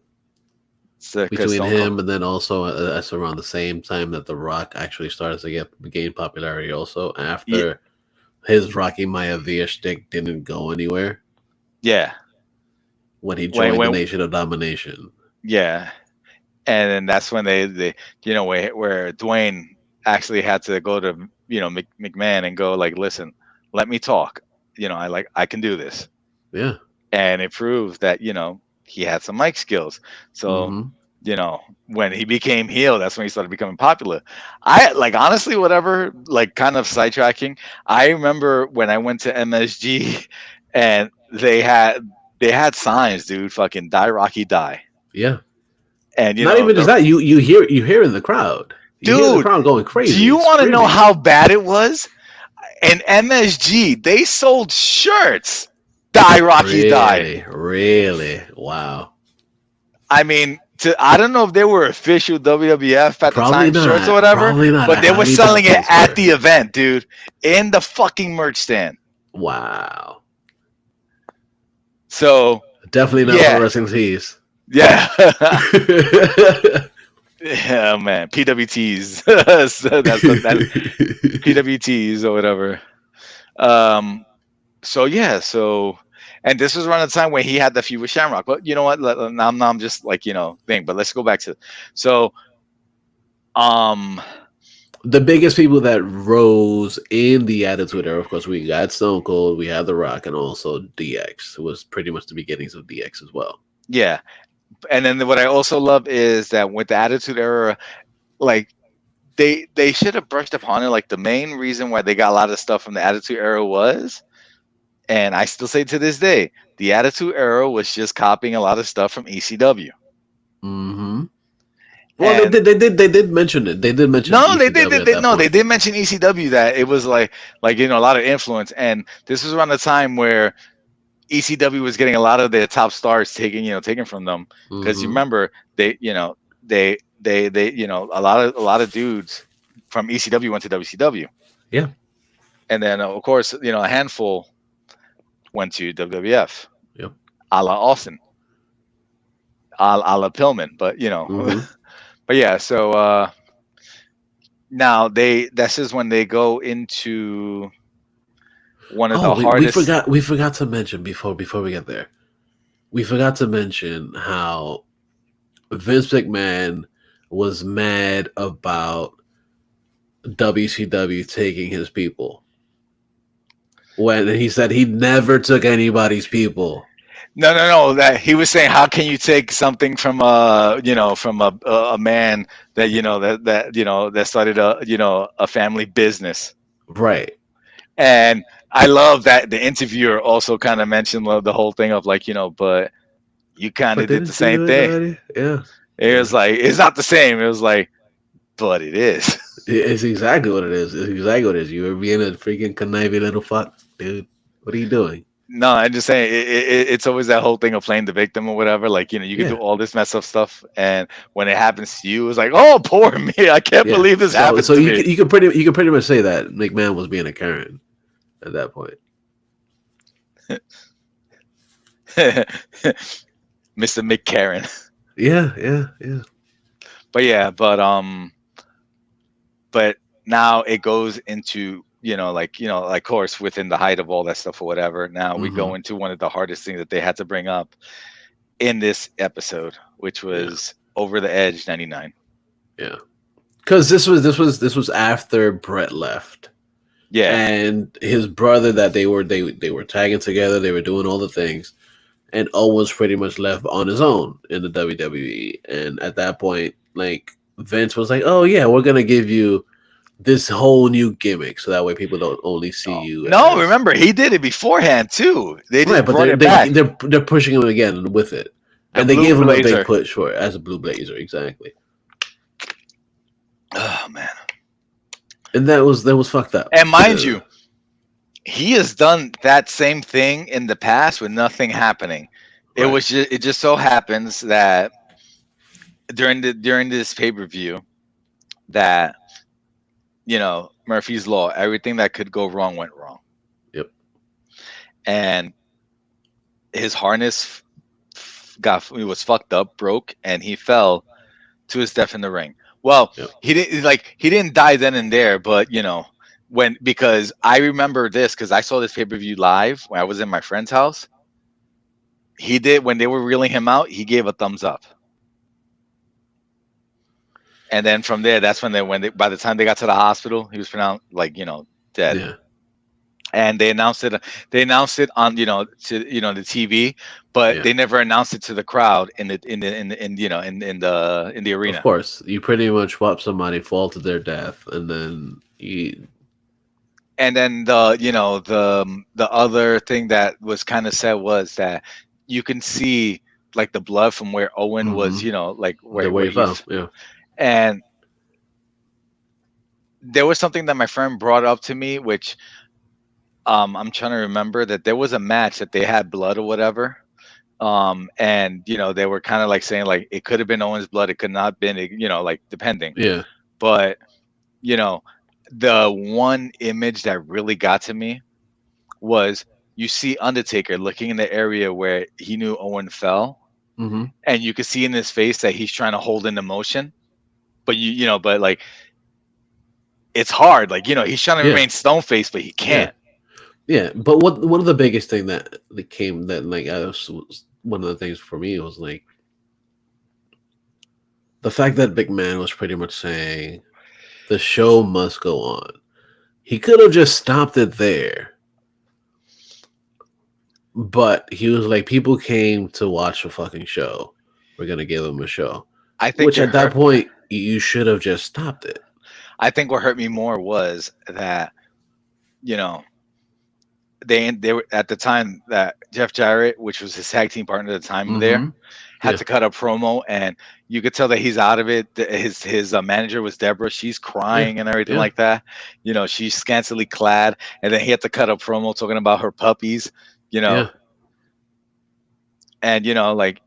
So, Between him and then also that's around the same time that The Rock actually starts to gain popularity. Also after his Rocky Maivia shtick didn't go anywhere. Yeah. When he joined the Nation of Domination. Yeah, and then that's when they where Dwayne actually had to go to McMahon and go like, listen, let me talk. I can do this. Yeah. And it proved that he had some mic skills. So you know, when he became heel, that's when he started becoming popular. I like honestly, whatever, like kind of sidetracking. I remember when I went to MSG and they had signs, dude, fucking die Rocky die. Yeah. And Not even just that. You hear in the crowd. You hear the dude, crowd going do you crazy, want to know screaming. how bad it was? In MSG, they sold shirts. Die Rocky die. Really, really, wow. I mean, I don't know if they were official WWF at the Probably time shirts or not. whatever, Probably not. I but they were highly selling doubt it those at were. the event, dude, in the fucking merch stand. Wow. So Definitely not pro yeah, wrestling tees. yeah, yeah, man. PWTs. So that's that PWTs or whatever. Um. So yeah. So. And this was around the time when he had the feud with Shamrock. But you know what? Now I'm just like, thing. But let's go back to so um The biggest people that rose in the Attitude Era, of course, we got Stone Cold, we had The Rock, and also DX. It was pretty much the beginnings of DX as well. yeah. And then what I also love is that with the Attitude Era, like they should have brushed upon it. Like the main reason why they got a lot of stuff from the Attitude Era was, and I still say to this day, the Attitude Era was just copying a lot of stuff from ECW. Mm-hmm. Well, And they did mention it. They did mention no, they ECW did. at that No, they point. did mention ECW that it was like a lot of influence. And this was around the time where ECW was getting a lot of their top stars taken from them because you Mm-hmm. remember they a lot of dudes from ECW went to WCW. Yeah. And then of course a handful went to WWF, Yep. a la Austin, a la Pillman, but Mm-hmm. but yeah. So now this is when they go into one of Oh, the we hardest. forgot to mention before we get there. We forgot to mention how Vince McMahon was mad about WCW taking his people when he said he never took anybody's people. No. That he was saying, how can you take something from a man that that started a family business? Right. And I love that the interviewer also kind of mentioned the whole thing of like but you kind But of did the didn't you same do it thing. already? Yeah. It Yeah. was like it's not the same. It was like, but it is. It's exactly what it is. It's exactly what it is. You were being a freaking conniving little fuck, dude. What are you doing? No, I'm just saying it's always that whole thing of playing the victim or whatever. Like you can do Yeah. all this messed up stuff, and when it happens to you, it's like, oh, poor me. I can't Yeah. believe this happened So to you me. you could pretty much say that McMahon was being a Karen at that point. Mr. McCarran. Yeah, yeah, yeah. But yeah, but now it goes into like course within the height of all that stuff or whatever. Now we Mm-hmm. go into one of the hardest things that they had to bring up in this episode, which Yeah, was Over the Edge '99. yeah. Because this was after Brett left, Yeah, and his brother that they were tagging together. They were doing all the things, and Owens pretty much left on his own in the WWE. And at that point, like Vince was like, "Oh yeah, we're gonna give you this whole new gimmick, so that way people don't only see no, you no. as Remember, he did it beforehand too. They right." just But brought it back. they're pushing him again with it, The and they Blue gave him a big Blazer. push for it as a Blue Blazer, exactly. Oh man! And that was fucked up. And mind you, he has done that same thing in the past with nothing happening. Right. It just so happens that during this pay-per-view that Murphy's Law, everything that could go wrong went wrong. Yep. And his harness he was fucked up, broke, and he fell to his death in the ring. Well, Yep. he didn't die then and there, but because I remember this because I saw this pay-per-view live when I was in my friend's house. He did when they were reeling him out, he gave a thumbs up. And then from there, that's when by the time they got to the hospital, he was pronounced dead. Yeah. and they announced it. They announced it on to the TV, but Yeah. they never announced it to the crowd in the Of arena. course, you pretty much watch somebody fall to their death, and then you. And then the other thing that was kind of said was that you can see like the blood from where Owen was, Mm-hmm. like The where way where he he fell. f- Yeah. and there was something that my friend brought up to me, which I'm trying to remember, that there was a match that they had blood or whatever. And they were kind of like saying like it could have been Owen's blood, it could not been, like depending. Yeah. But you know, the one image that really got to me was, you see Undertaker looking in the area where he knew Owen fell, Mm-hmm. and you could see in his face that he's trying to hold in emotion, but but like it's hard, like he's trying to Yeah. remain stone faced, but he Yeah. can't. Yeah. But one of the biggest thing that came that like was one of the things for me was like the fact that Big Man was pretty much saying the show must go on. He could have just stopped it there, but he was like, people came to watch a fucking show. We're gonna give them a show. I think Which it at that hurt. point you should have just stopped it. I think what hurt me more was that you know they were at the time that Jeff Jarrett, which was his tag team partner at the time there, Mm-hmm. had Yeah. to cut a promo, and you could tell that he's out of it. His manager was Deborah. She's Yeah. crying and everything Yeah. like that. She's scantily clad, and then he had to cut a promo talking about her puppies. You know, Yeah. and like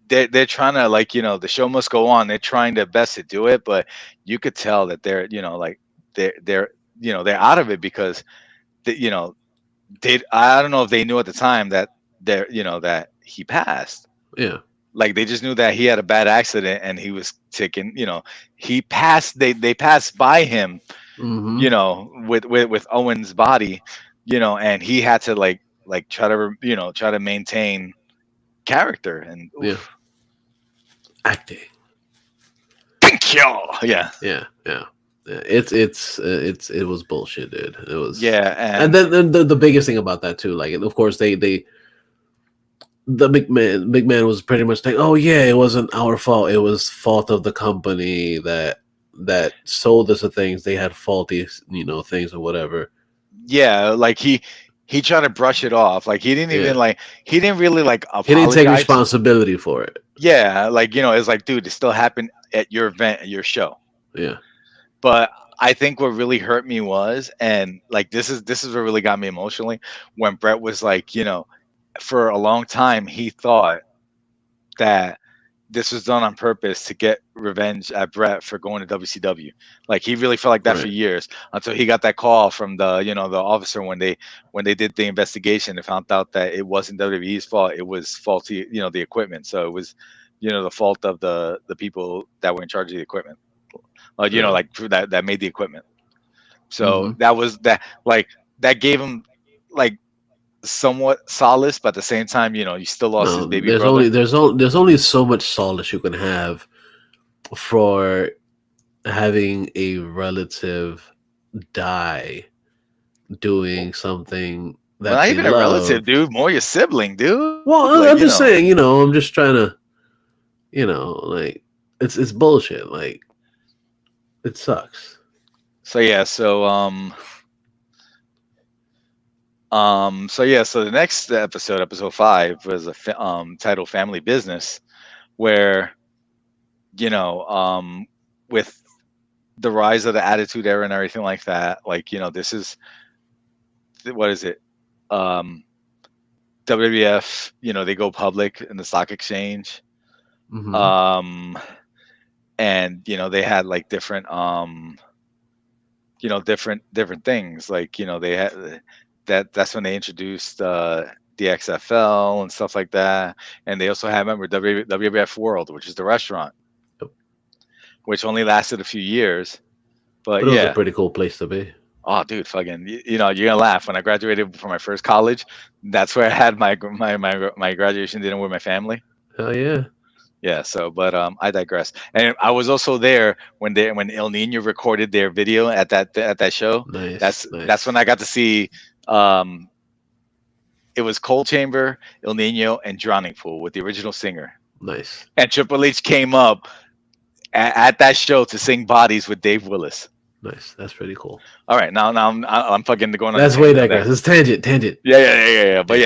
they're trying to, like, the show must go on. They're trying their best to do it, but you could tell that they're like they're they're out of it because they, they I don't know if they knew at the time that that he passed. Yeah. Like they just knew that he had a bad accident and he was taken. He passed. They passed by him. Mm-hmm. With Owen's body. And he had to like try to try to maintain character and Yeah. oof. Acting. Thank you. Yeah. Yeah. Yeah. Yeah. It was bullshit, dude. It was. Yeah. And then the biggest thing about that too, like, of course they the McMahon was pretty much like, oh yeah, it wasn't our fault. It was fault of the company that sold us the things. They had faulty, things or whatever. yeah, like he tried to brush it off. Like Yeah, he didn't really like he didn't take apologize. responsibility for it. Yeah, like it's like, dude, it still happened at your event, at your show. Yeah, But I think what really hurt me was, and like this is what really got me emotionally, when Brett was like, for a long time he thought that this was done on purpose to get revenge at Brett for going to WCW. Like he really felt like that for right. years, until he got that call from the officer when they did the investigation and found out that it wasn't WWE's fault. It was faulty, the equipment. So it was, the fault of the people that were in charge of the equipment. Yeah. Like that made the equipment. So Mm-hmm. that was that, like, that gave him like somewhat solace, but at the same time, you still lost his No, baby brother. there's only so much solace you can have for having a relative die doing something Well, that not they even a relative, love. dude. More your sibling, dude. Well, Like, I'm just saying, I'm just trying to, like, it's bullshit. Like, it sucks. So yeah, so the next episode, episode 5, was title Family Business, where with the rise of the Attitude Era and everything like that, like, this is, what is it? Um, WWF, they go public in the stock exchange. Mm-hmm. Um, and they had like different different things, like, they had that's when they introduced the XFL and stuff like that. And they also had, remember, WWF World, which is the restaurant, Yep. which only lasted a few years. But But it was a yeah. pretty cool place to be. Oh, dude, fucking, you're gonna laugh. When I graduated from my first college, that's where I had my graduation dinner with my family. Hell yeah. Yeah. So, but I digress. And I was also there when El Nino recorded their video at that show. Nice, That's when nice. I got to see Um, it was Cold Chamber, El Nino, and Drowning Pool with the original singer. Nice. And Triple H came up at that show to sing Bodies with Dave Willis. Nice. That's pretty cool. All right, now I'm fucking going on. That's way digress. It's tangent. Yeah. But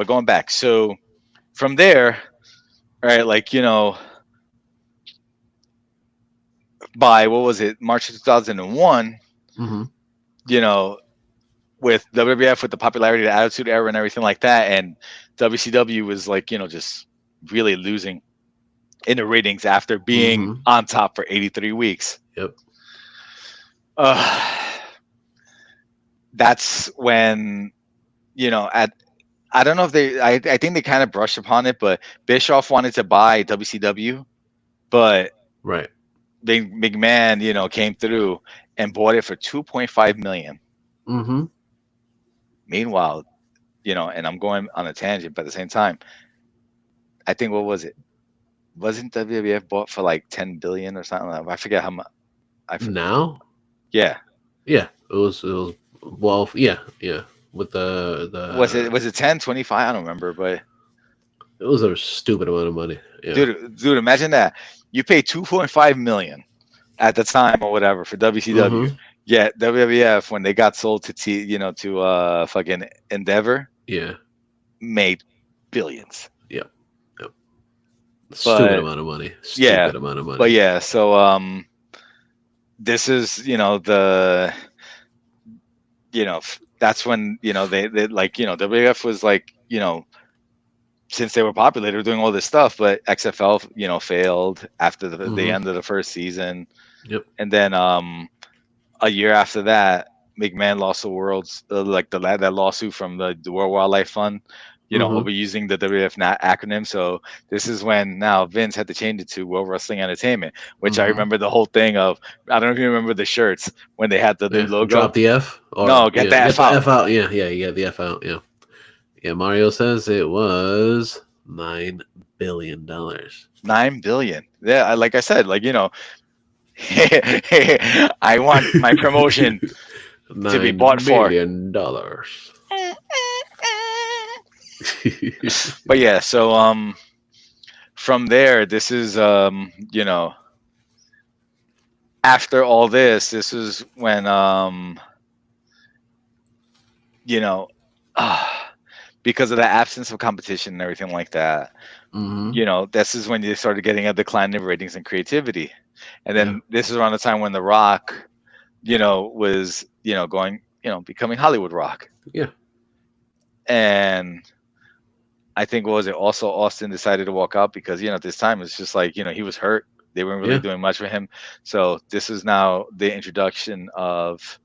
going back. So from there, right, like, you know, by what was it, March of 2001, you know, with WWF, with the popularity of the Attitude Era and everything like that, and WCW was like, you know, just really losing in the ratings after being on top for 83 weeks. Yep. That's when, you know, I don't know if I think they kind of brushed upon it, but Bischoff wanted to buy WCW, but right, McMahon, you know, came through and bought it for $2.5 million. Meanwhile, you know, and I'm going on a tangent, but at the same time, I think, what was it? Wasn't WWF bought for like 10 billion or something? I forget how much. Now? Yeah. It was well, yeah. With the was it 10, 25? I don't remember, but it was a stupid amount of money. Yeah. Dude, imagine that. You pay 2.5 million at the time or whatever for WCW. Yeah, WWF, when they got sold to fucking Endeavor, made billions. Yep. Stupid amount of money. Amount of money. But yeah, so this is, you know, that's when, you know, they like, you know, WWF was like, you know, since they were popular, they were doing all this stuff, but XFL, you know, failed after the end of the first season. Yep. And then a year after that, McMahon lost the world's that lawsuit from the World Wildlife Fund, you know, overusing the WWF acronym. So this is when now Vince had to change it to World Wrestling Entertainment, which I remember the whole thing of. I don't know if you remember the shirts when they had the new logo. Drop the F. Or, no, get the F out. F out. Yeah, you get the F out. Yeah. Yeah, Mario says it was $9 billion. $9 billion. Yeah, like I said, like, you know, I want my promotion to be bought for $9 billion. But yeah, so from there, this is you know, after all this is when you know, because of the absence of competition and everything like that, you know, this is when you started getting a decline in ratings and creativity. And then this is around the time when The Rock, you know, was, you know, going, you know, becoming Hollywood Rock. Yeah. And I think, what was it? Also, Austin decided to walk out because, you know, at this time it's just like, you know, he was hurt. They weren't really doing much for him. So this is now the introduction of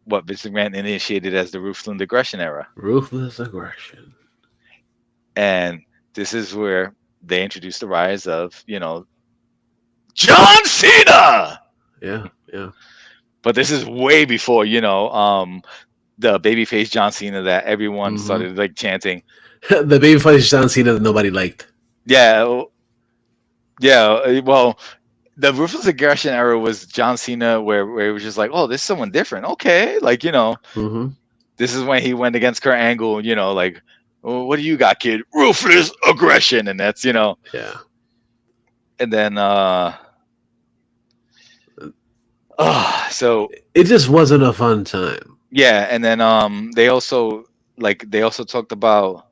what Vince McMahon initiated as the Ruthless Aggression era. Ruthless Aggression. And this is where they introduced the rise of, you know, John Cena. Yeah. But this is way before, you know, the babyface John Cena that everyone started like chanting. The babyface John Cena that nobody liked. Yeah. Well, the Ruthless Aggression era was John Cena, where it was just like, oh, this is someone different. Okay, like, you know, this is when he went against Kurt Angle. You know, like, oh, what do you got, kid? Ruthless Aggression, and that's, you know, And then, so it just wasn't a fun time. Yeah, and then they also talked about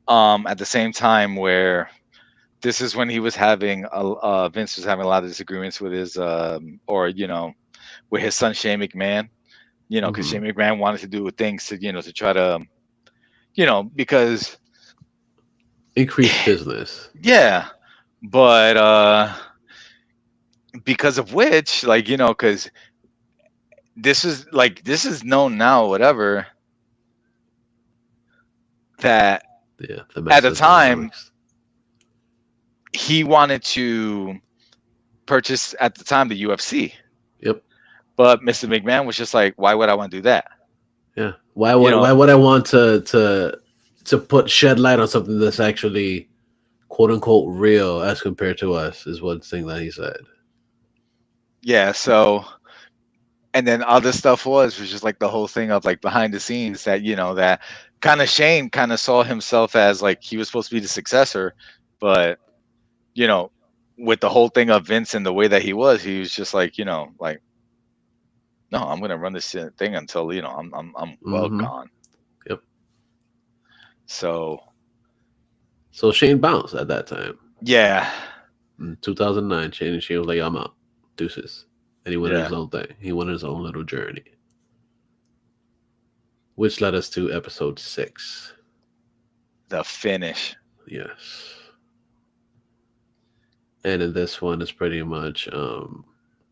at the same time where this is when he was having Vince was having a lot of disagreements with his you know, with his son Shane McMahon, you know, because Shane McMahon wanted to do things to, you know, to try to, you know, because increase business. Yeah, but because of which, like, you know, because this is known now, whatever, that at the time he wanted to purchase at the time the UFC. Yep. But Mr. McMahon was just like, why would I want to do that? Yeah. Why would I want to put shed light on something that's actually quote unquote real as compared to us, is one thing that he said. Yeah, so And then other stuff was just like the whole thing of like behind the scenes that that kind of Shane kind of saw himself as like he was supposed to be the successor, but you know with the whole thing of Vince and the way that he was just like like no, I'm gonna run this thing until I'm well Mm-hmm. gone. Yep. So So Shane bounced at that time. yeah, In 2009, Shane was like, I'm out. Deuces. And he went on yeah, his own thing. He went on his own little journey. Which led us to episode 6. the finish. Yes. And in this one, it's pretty much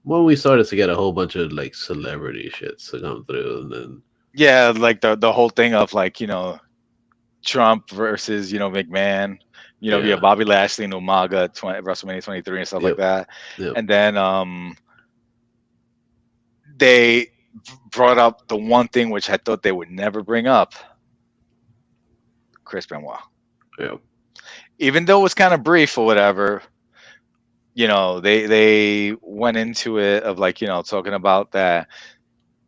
when we started to get a whole bunch of like celebrity shits to come through, and then Yeah, like the whole thing of like Trump versus McMahon. Yeah, yeah, Bobby Lashley and Umaga at WrestleMania 23 and stuff like yep, that. yep, And then they brought up the one thing which I thought they would never bring up, Chris Benoit. yep. Even though it was kind of brief or whatever, they went into it of like, talking about that,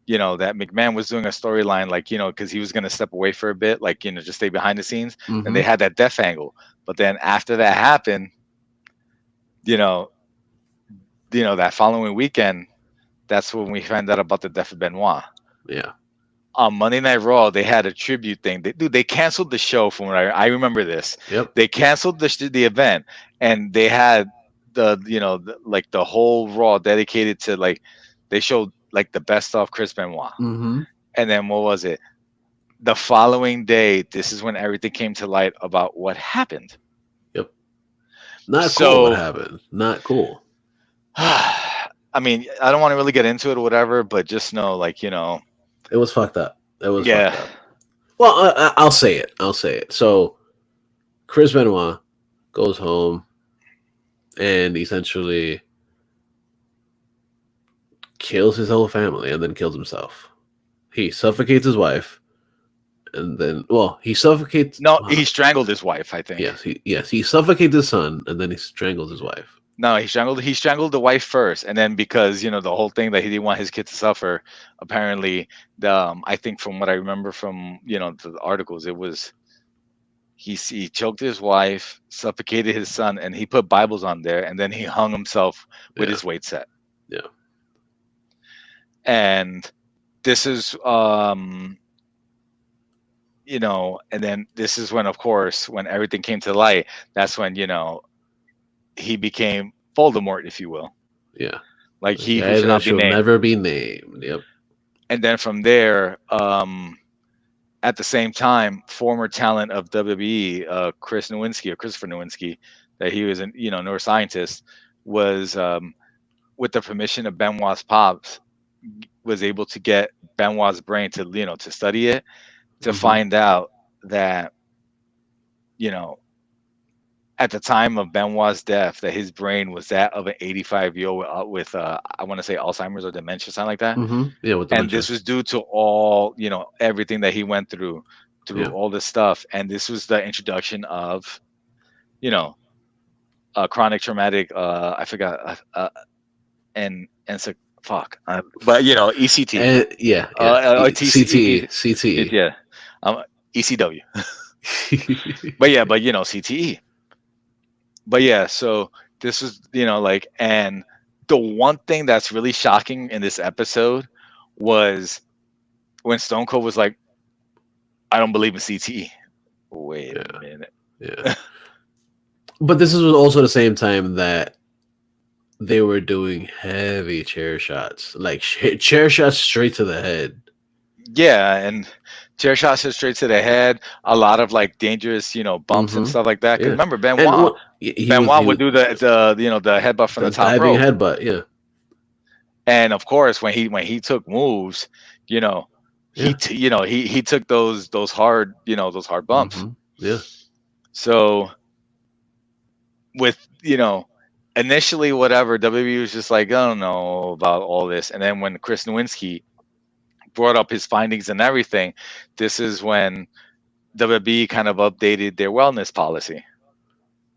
that McMahon was doing a storyline like, because he was going to step away for a bit, like, just stay behind the scenes. And Mm-hmm. they had that death angle. But then after that happened, you know, that following weekend, that's when we found out about the death of Benoit. Yeah. On Monday Night Raw, they had a tribute thing. They canceled the show from what I remember this. Yep. They canceled the event, and they had like the whole Raw dedicated to like they showed like the best of Chris Benoit. Mm-hmm. And then what was it? The following day, this is when everything came to light about what happened. Yep. Not cool. What So, happened? Not cool. I mean, I don't want to really get into it or whatever, but just know, like, It was fucked up. It was yeah, fucked up. Well, I'll say it. I'll say it. So Chris Benoit goes home and essentially kills his whole family and then kills himself. He suffocates his wife, and then he suffocates. no, he strangled his wife, I think. He suffocates his son, and then he strangles his wife. No, he strangled the wife first, and then because the whole thing that he didn't want his kid to suffer. Apparently, I think from what I remember from the articles, it was he choked his wife, suffocated his son, and he put Bibles on there, and then he hung himself with Yeah, his weight set. yeah, And this is and then this is when, of course, when everything came to light, that's when he became Voldemort, if you will, yeah. like The he who guy should that not be shall named. never be named. Yep. And then from there, at the same time, former talent of WWE, Christopher Nowinski, that he was a neuroscientist, was with the permission of Benoit's pops, was able to get Benoit's brain to to study it, to Mm-hmm. find out that you know at the time of Benoit's death, that his brain was that of an 85-year-old with I want to say Alzheimer's or dementia, something like that. Mm-hmm. Yeah, with And dementia. this was due to all everything that he went through Yeah. all this stuff. And this was the introduction of chronic traumatic I forgot and so fuck but ECT And or TCE, CTE. yeah, ECW. But yeah, but CTE. But yeah, so this was like, and the one thing that's really shocking in this episode was when Stone Cold was like, I don't believe in CTE. Wait a minute. Yeah. But this was also the same time that they were doing heavy chair shots, like chair shots straight to the head. Yeah, and chair shots are straight to the head. A lot of like dangerous, bumps and Mm-hmm. stuff like that. Because Yeah. remember, And Benoit would do the headbutt from the top diving rope. headbutt. Yeah. And of course, when he took moves, he took those hard bumps. Mm-hmm. Yeah. So with initially whatever, WWE was just like, I don't know about all this. And then when Chris Nowinski brought up his findings and everything, this is when WWE kind of updated their wellness policy.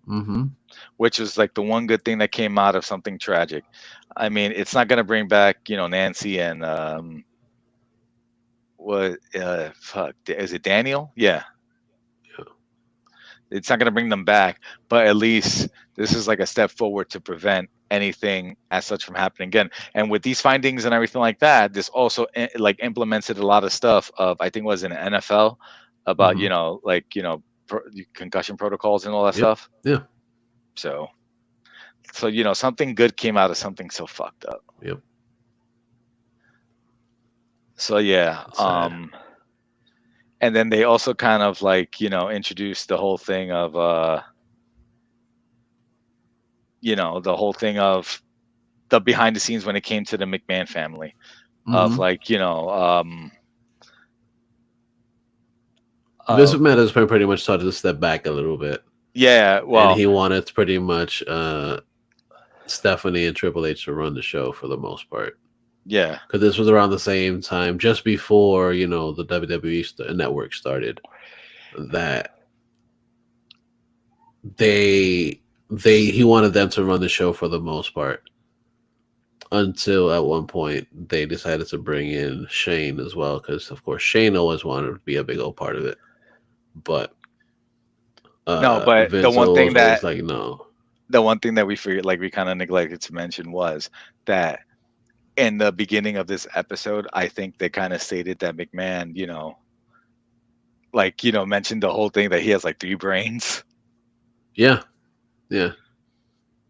Mm-hmm. which was like the one good thing that came out of something tragic. I mean, it's not gonna bring back, Nancy and what fuck is it Daniel? Yeah, Yeah. it's not gonna bring them back, but at least this is like a step forward to prevent anything as such from happening again. And with these findings and everything like that, this also like implemented a lot of stuff of, I think it was in the NFL about Mhm. concussion protocols and all that Yep. stuff. Yeah. So something good came out of something so fucked up. Yep. So yeah, It's sad. and then they also kind of like introduced the whole thing of the whole thing of the behind the scenes when it came to the McMahon family of Mhm. like Vince McMahon has pretty much started to step back a little bit, yeah, and well, he wanted pretty much Stephanie and Triple H to run the show for the most part. yeah, Because this was around the same time, just before the WWE network started. That he wanted them to run the show for the most part. Until at one point they decided to bring in Shane as well, because of course Shane always wanted to be a big old part of it, but no, but Vince was always like, no. the one thing that we figured, like we kind of neglected to mention, was that in the beginning of this episode, I think they kind of stated that McMahon, mentioned the whole thing that he has like 3 brains. Yeah, yeah,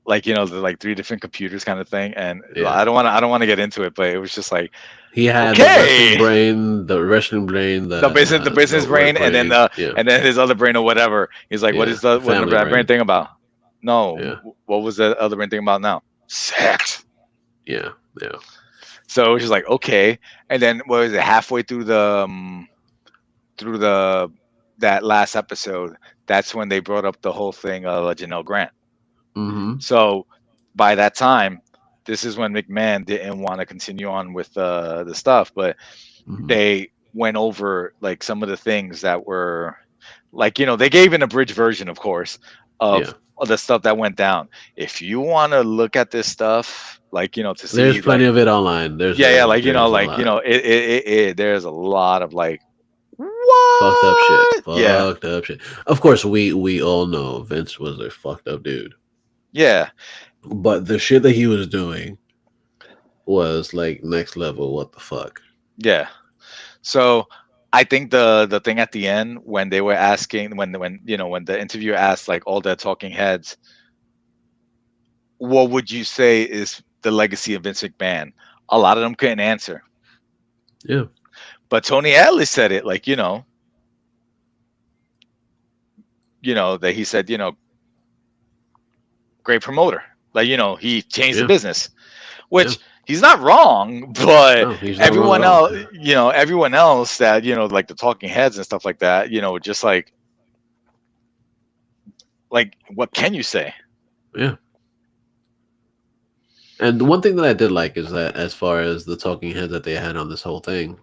Like the like 3 different computers kind of thing. And yeah. I don't want to get into it, but it was just like, He had okay, the wrestling brain, the business the work brain, and then brain. Yeah, his other brain or whatever. He's like, yeah. what the Family that brain brain. thing about? No, Yeah, what was the other brain thing about now? Sex. yeah, yeah. So it was just like, okay. And then what was it, halfway through the that last episode, that's when they brought up the whole thing of Janelle Grant. Mm-hmm. So by that time, this is when McMahon didn't want to continue on with the stuff, but Mm-hmm. they went over like some of the things that were like, they gave an abridged version, of course, of the stuff that went down. If you want to look at this stuff, like, to see, There's plenty like, of it online. There's like, there's a lot. there's a lot of like, Fucked up shit. what? Yeah. Fucked up shit. Of course, we all know Vince was a fucked up dude. Yeah. But the shit that he was doing was like next level. What the fuck? Yeah. So I think the thing at the end when they were asking, when the interviewer asked like all the talking heads, what would you say is the legacy of Vince McMahon? A lot of them couldn't answer. Yeah. But Tony Atlas said it, like, that he said, great promoter. Like, he changed the business, which he's not wrong, but No, he's not everyone wrong else, everyone else that, like the talking heads and stuff like that, just like, what can you say? Yeah. And the one thing that I did like is that as far as the talking heads that they had on this whole thing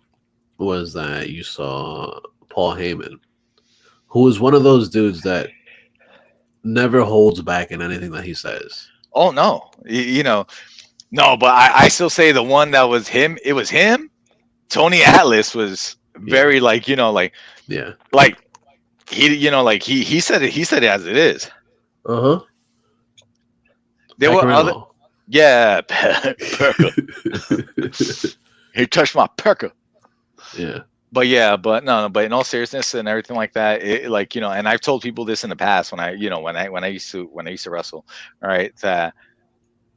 was that you saw Paul Heyman, who is one of those dudes that never holds back in anything that he says. Oh no, no, but I still say the one that was him. It was him. Tony Atlas was very like like he like he said it. He said it as it is. Uh huh. There were other. Yeah, Perka. He touched my Perka. Yeah. But no, but in all seriousness and everything like that, like and I've told people this in the past when I used to wrestle, all right, that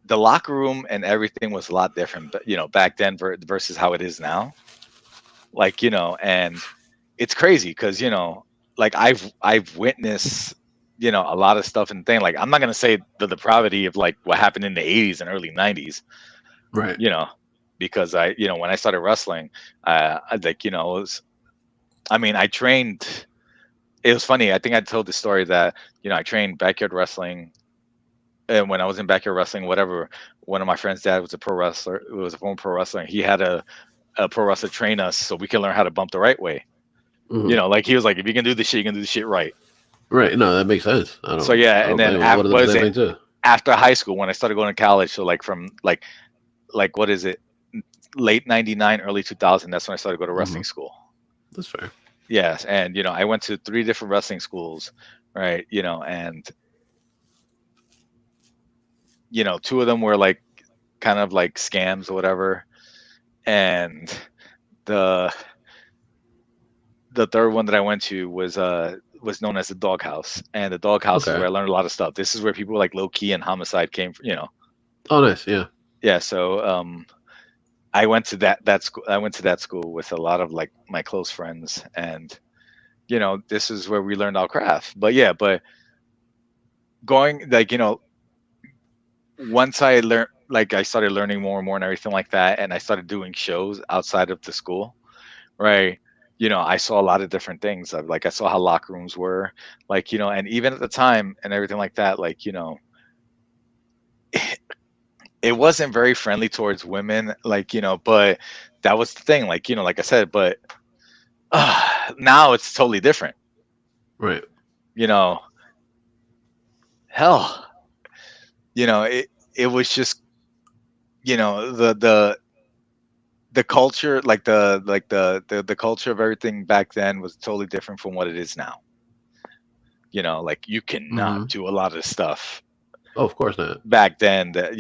the locker room and everything was a lot different, but back then versus how it is now, like and it's crazy because like I've witnessed a lot of stuff and thing. Like I'm not gonna say the depravity of like what happened in the 80s and early 90s, right? Because I when I started wrestling, I like it was, I mean, I trained. It was funny. I think I told the story that I trained backyard wrestling, and when I was in backyard wrestling, whatever, one of my friends' dad was a pro wrestler. It was a former pro wrestler. He had a pro wrestler train us so we could learn how to bump the right way. Mm-hmm. Like he was like, if you can do this shit, you can do this shit right. Right. No, that makes sense. So I yeah, and don't then blame him. I would have what done the is same it? thing too. After high school, when I started going to college, so like from like what is it? Late '99, early 2000. That's when I started to go to Hmm. wrestling school. That's fair. Yes, and I went to 3 different wrestling schools, right? And 2 of them were like kind of like scams or whatever, and the the third one that I went to was known as the Doghouse, and the Doghouse is Okay. where I learned a lot of stuff. This is where people like Low Key and Homicide came from. Oh, nice. Yeah. Yeah, so I went to that school. I went to that school with a lot of like my close friends, and this is where we learned our craft. But yeah, but going like once I learned, like I started learning more and more and everything like that, and I started doing shows outside of the school, right? I saw a lot of different things. Like I saw how locker rooms were, like and even at the time and everything like that, like it wasn't very friendly towards women, like but that was the thing, like like I said, but now it's totally different. Right. You know, hell, it was just the culture, like the culture of everything back then was totally different from what it is now. Like you cannot Hmm. do a lot of stuff Oh, of course not. back then that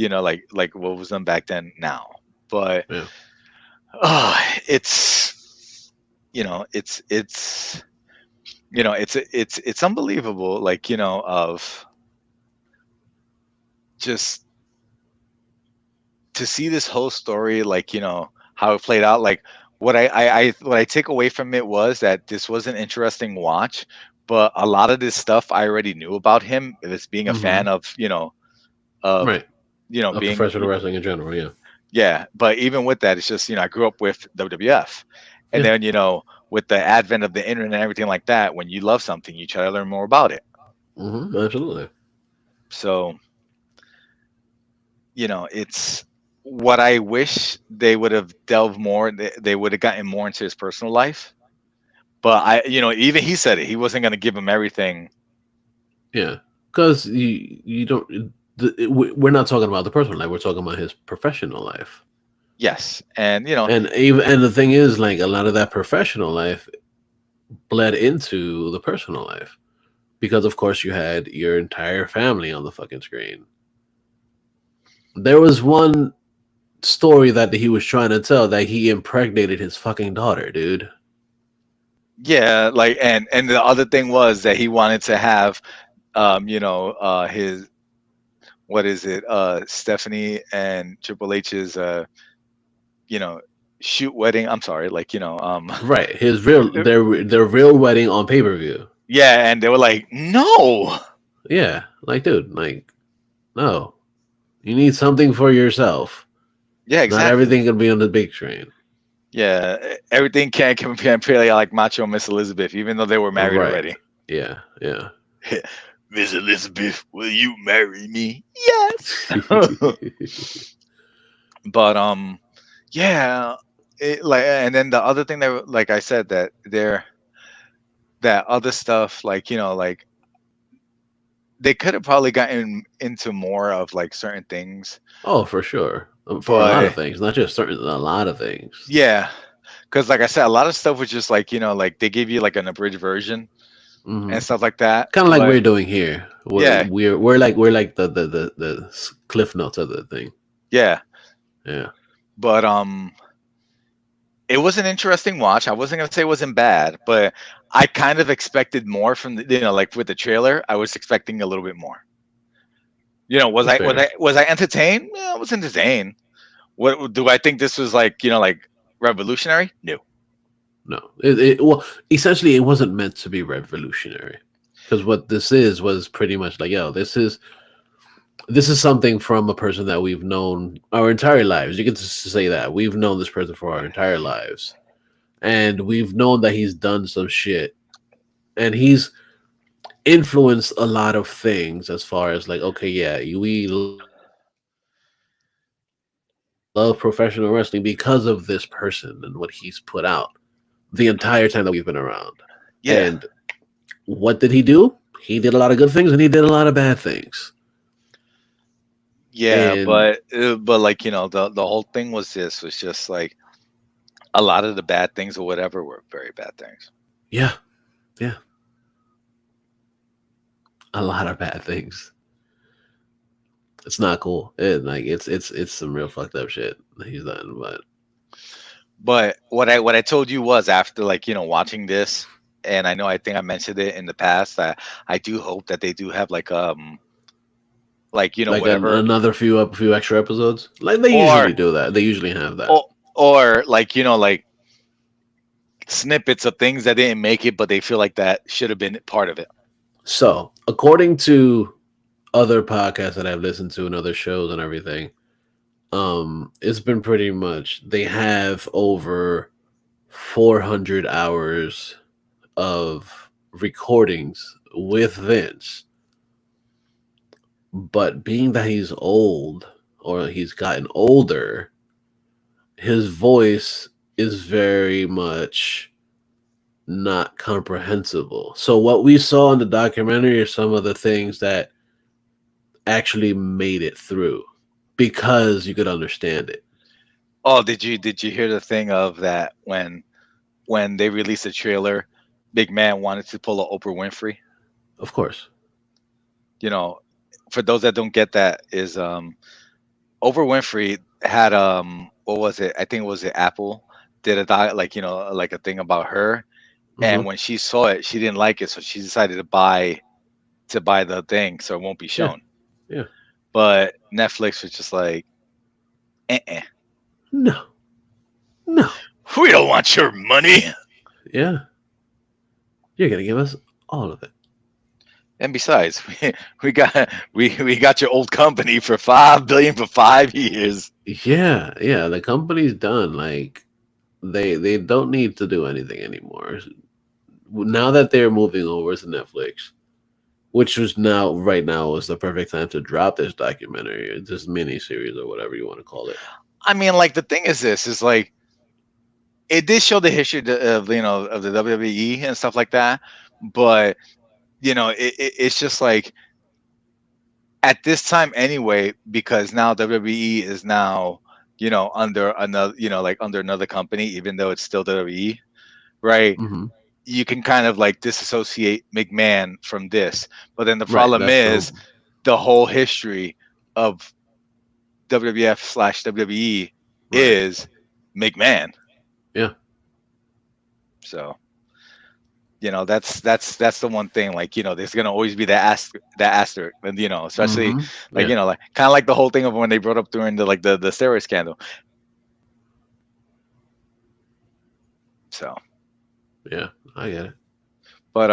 like what was done back then now. But Yeah. uh it's it's it's unbelievable, like of just to see this whole story, like how it played out. Like what I take away from it was that this was an interesting watch, but a lot of this stuff I already knew about him, as being a Hmm. fan of of Right. Of being professional wrestling in general. Yeah. yeah. But even with that, it's just I grew up with WWF, and Yeah. then with the advent of the internet and everything like that, when you love something, you try to learn more about it. Hmm. Absolutely. So it's what I wish they would have delved more. They would have gotten more into his personal life. But even he said it. He wasn't going to give him everything. Yeah. Because you don't. We're not talking about the personal life. We're talking about his professional life. Yes, and And the thing is, like a lot of that professional life bled into the personal life because, of course, you had your entire family on the fucking screen. There was one story that he was trying to tell that he impregnated his fucking daughter, dude. yeah, like and the other thing was that he wanted to have his, what is it, Stephanie and Triple H's you know shoot wedding. I'm sorry, like Right, his real their real wedding on pay per view. yeah, and they were like, no. Yeah, like dude, like no, you need something for yourself. Yeah, Not exactly. everything can be on the big screen. Yeah, everything can't compare like Macho and Miss Elizabeth, even though they were married Right. already. Yeah. Yeah. Miss Elizabeth, will you marry me? Yes. But yeah, like, and then the other thing that, like I said, that other stuff, like like they could have probably gotten into more of like certain things, Oh, for sure. For a lot but of things, not just certain. A lot of things. yeah, because like I said, a lot of stuff was just like like they gave you like an abridged version Hmm. and stuff like that. Kind of like But we're doing here. yeah, We're like the cliff notes of the thing. yeah, Yeah. but it was an interesting watch. I wasn't gonna say it wasn't bad, but I kind of expected more from the, like with the trailer. I was expecting a little bit more. Was That's I was fair. I was I entertained? Yeah, I was entertained. What do I think this was like? Like revolutionary? No. No, well, essentially, it wasn't meant to be revolutionary because what this was pretty much like, yo, this is something from a person that we've known our entire lives. You get to say that we've known this person for our entire lives, and we've known that he's done some shit, and he's influenced a lot of things as far as like, okay, yeah, we love professional wrestling because of this person and what he's put out the entire time that we've been around. And what did he do? He fucked shit up. he did a lot of good things and he did a lot of bad things. Yeah, And but like the whole thing was just like a lot of the bad things or whatever were very bad things. yeah, yeah, a lot of bad things. It's not cool. It's some real fucked up shit that he's done. But what I told you was after like watching this, and I think I mentioned it in the past that I do hope that they do have like Like whatever another few extra episodes. Like they or usually do that. They usually have that. or like like snippets of things that didn't make it, but they feel like that should have been part of it. So according to other podcasts that I've listened to and other shows and everything, it's been pretty much they have over 400 hours of recordings with Vince. But being that he's old or he's gotten older, his voice is very much not comprehensible. So what we saw in the documentary are some of the things that actually made it through because you could understand it. Oh, did you hear the thing of that when they released the trailer, Big Man wanted to pull a Oprah Winfrey? Of course. You know, for those that don't get that, is Oprah Winfrey had what was it? I think it was it Apple did a like like a thing about her, and Hmm. when she saw it, she didn't like it, so she decided to buy the thing so it won't be Yeah. shown. Yeah. But Netflix was just like, uh-uh. No. No. We don't want your money. Yeah. You're gonna give us all of it. And besides, we got your old company for 5 billion for 5 years. Yeah. Yeah. The company's done. Like they don't need to do anything anymore. Now that they're moving over to Netflix, which was now right now was the perfect time to drop this documentary, this mini series or whatever you want to call it. I mean, like the thing is, this is like it did show the history of of the WWE and stuff like that, but it's just like at this time anyway, because now WWE is now under another like under another company, even though it's still WWE, right? Hmm. You can kind of like disassociate McMahon from this, but then the Right. problem That's the is the whole history of WWF/WWE right. is McMahon. Yeah. So that's the one thing. Like there's gonna always be that asterisk, and especially Hmm. like Yeah. like kind of like the whole thing of when they brought up during the like the steroid scandal. So, Yeah. I get it. but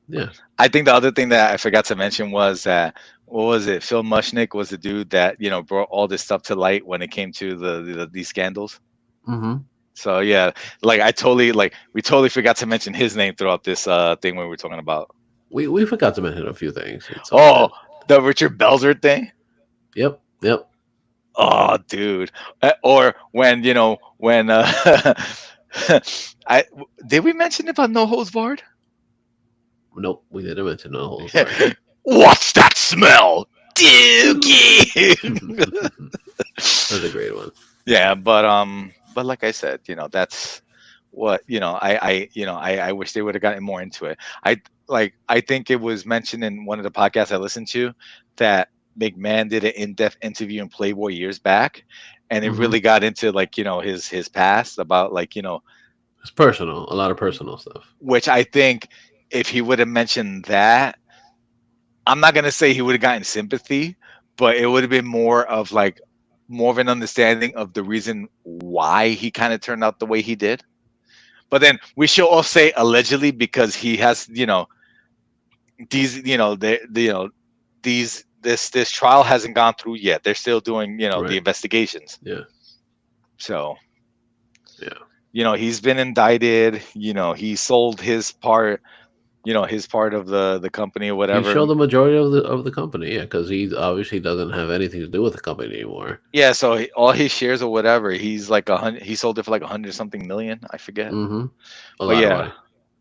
Yeah. I think the other thing that I forgot to mention was that what was it? Phil Mushnick was the dude that brought all this stuff to light when it came to these scandals. Hmm. So yeah, like I totally like we totally forgot to mention his name throughout this thing when we were talking about. We forgot to mention a few things. It's all Oh, good. the Richard Belzer thing. Yep. Yep. Oh, dude. Or when when I did we mention about No Holds Barred? Nope. We didn't mention no holds barred. What's that smell? Dookie. That's a great one. Yeah, but like I said, that's what I wish they would have gotten more into it. I think it was mentioned in one of the podcasts I listened to that McMahon did an in-depth interview in Playboy years back, and it Hmm. really got into like his past about like It's personal. A lot of personal stuff. which I think if he would have mentioned that, I'm not gonna say he would have gotten sympathy, but it would have been more of like more of an understanding of the reason why he kind of turned out the way he did. But then we should all say allegedly because he has, these, this trial hasn't gone through yet. They're still doing, the Right. investigations. Yeah. So, Yeah. he's been indicted. He sold his part of the company or He whatever. showed the majority of the company. Yeah, because he obviously doesn't have anything to do with the company anymore. Yeah, so all his shares or whatever, he's like 100. He sold it for like 100 something million. I forget. Hmm. A But lot of yeah, money.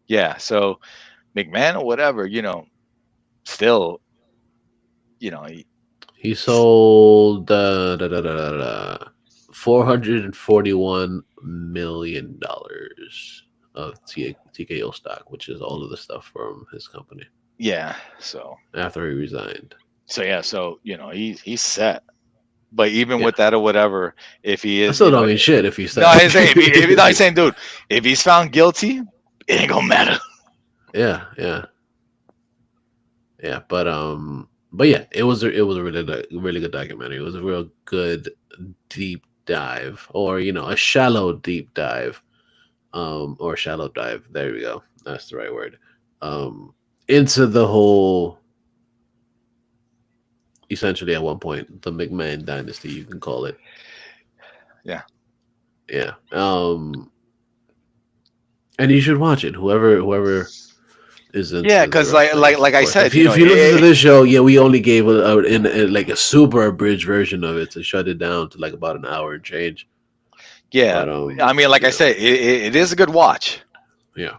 yeah. So McMahon or whatever, still, he sold $441 million of TKO stock, which is all of the stuff from his company. Yeah. So after he resigned. So yeah. So he's set. But even with that or whatever, if he I is, still don't mean shit if he's no, I'm saying, no, I'm saying, dude, if he's found guilty, it ain't gonna matter. Yeah. But yeah, it was a really good documentary. It was a real good deep dive, or a shallow deep dive, or shallow dive. There we go. That's the right word. Into the whole. Essentially, at one point, the McMahon dynasty, you can call it. Yeah. Yeah. And you should watch it. Whoever is into. Yeah, because like I said, if you listen to this show, yeah, we only gave like a super abridged version of it to shut it down to like about an hour and change. Yeah, but, I mean, like I said, it is a good watch. Yeah.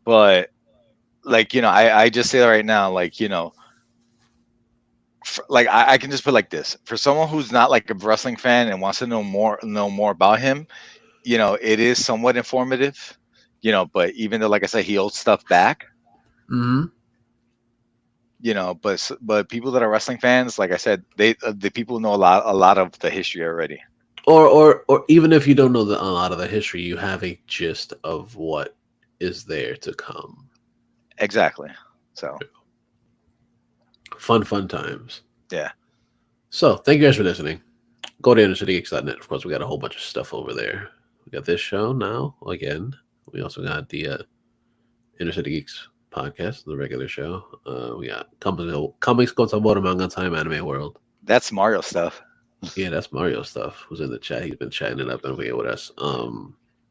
But like I just say that right now, like like I can just put like this: for someone who's not like a wrestling fan and wants to know more about him, it is somewhat informative. But even though, like I said, he holds stuff back. Mm-hmm. But people that are wrestling fans, like I said, the people know a lot of the history already. Or even if you don't know a lot of the history, you have a gist of what is there to come. Exactly. So fun times. Yeah. So thank you guys for listening. Go to InnerCityGeeks.net. Of course, we got a whole bunch of stuff over there. We got this show now again. We also got the Inner City Geeks podcast, the regular show. We got comics con sabor, manga time, anime world. That's Mario stuff. Yeah, that's Mario stuff. Who's in the chat? He's been chatting it up and here with us.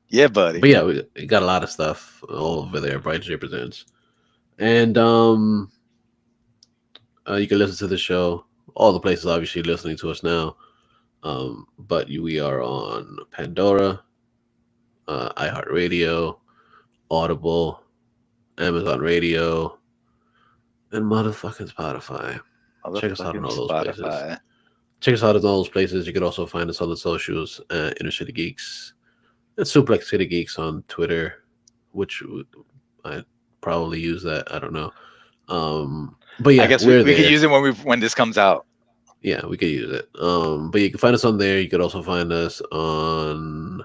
Yeah, buddy. But yeah, we got a lot of stuff all over there. Bright J Presents, and you can listen to the show all the places. Obviously, listening to us now. But we are on Pandora, iHeartRadio, Audible, Amazon Radio, and motherfucking Spotify. Check us out on all those places. Check us out on all those places. You can also find us on the socials at Inner City Geeks and Suplex City Geeks on Twitter, which I probably use that. I don't know. But yeah, I guess we can use it when this comes out. Yeah, we could use it. But you can find us on there. You could also find us on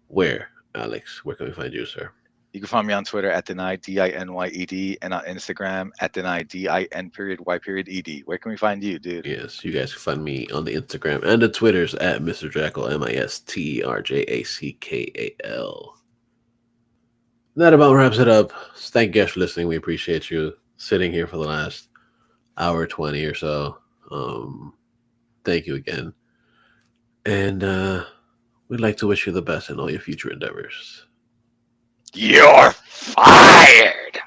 where, Alex? Where can we find you, sir? You can find me on Twitter at Denied DINYED and on Instagram at Denied DIN_Y_ED. Where can we find you, dude? Yes, you guys can find me on the Instagram and the Twitters at Mr. Jackal, MISTERJACKAL. That about wraps it up. Thank you guys for listening. We appreciate you sitting here for the last hour 20 or so. Thank you again. And we'd like to wish you the best in all your future endeavors. You're fired!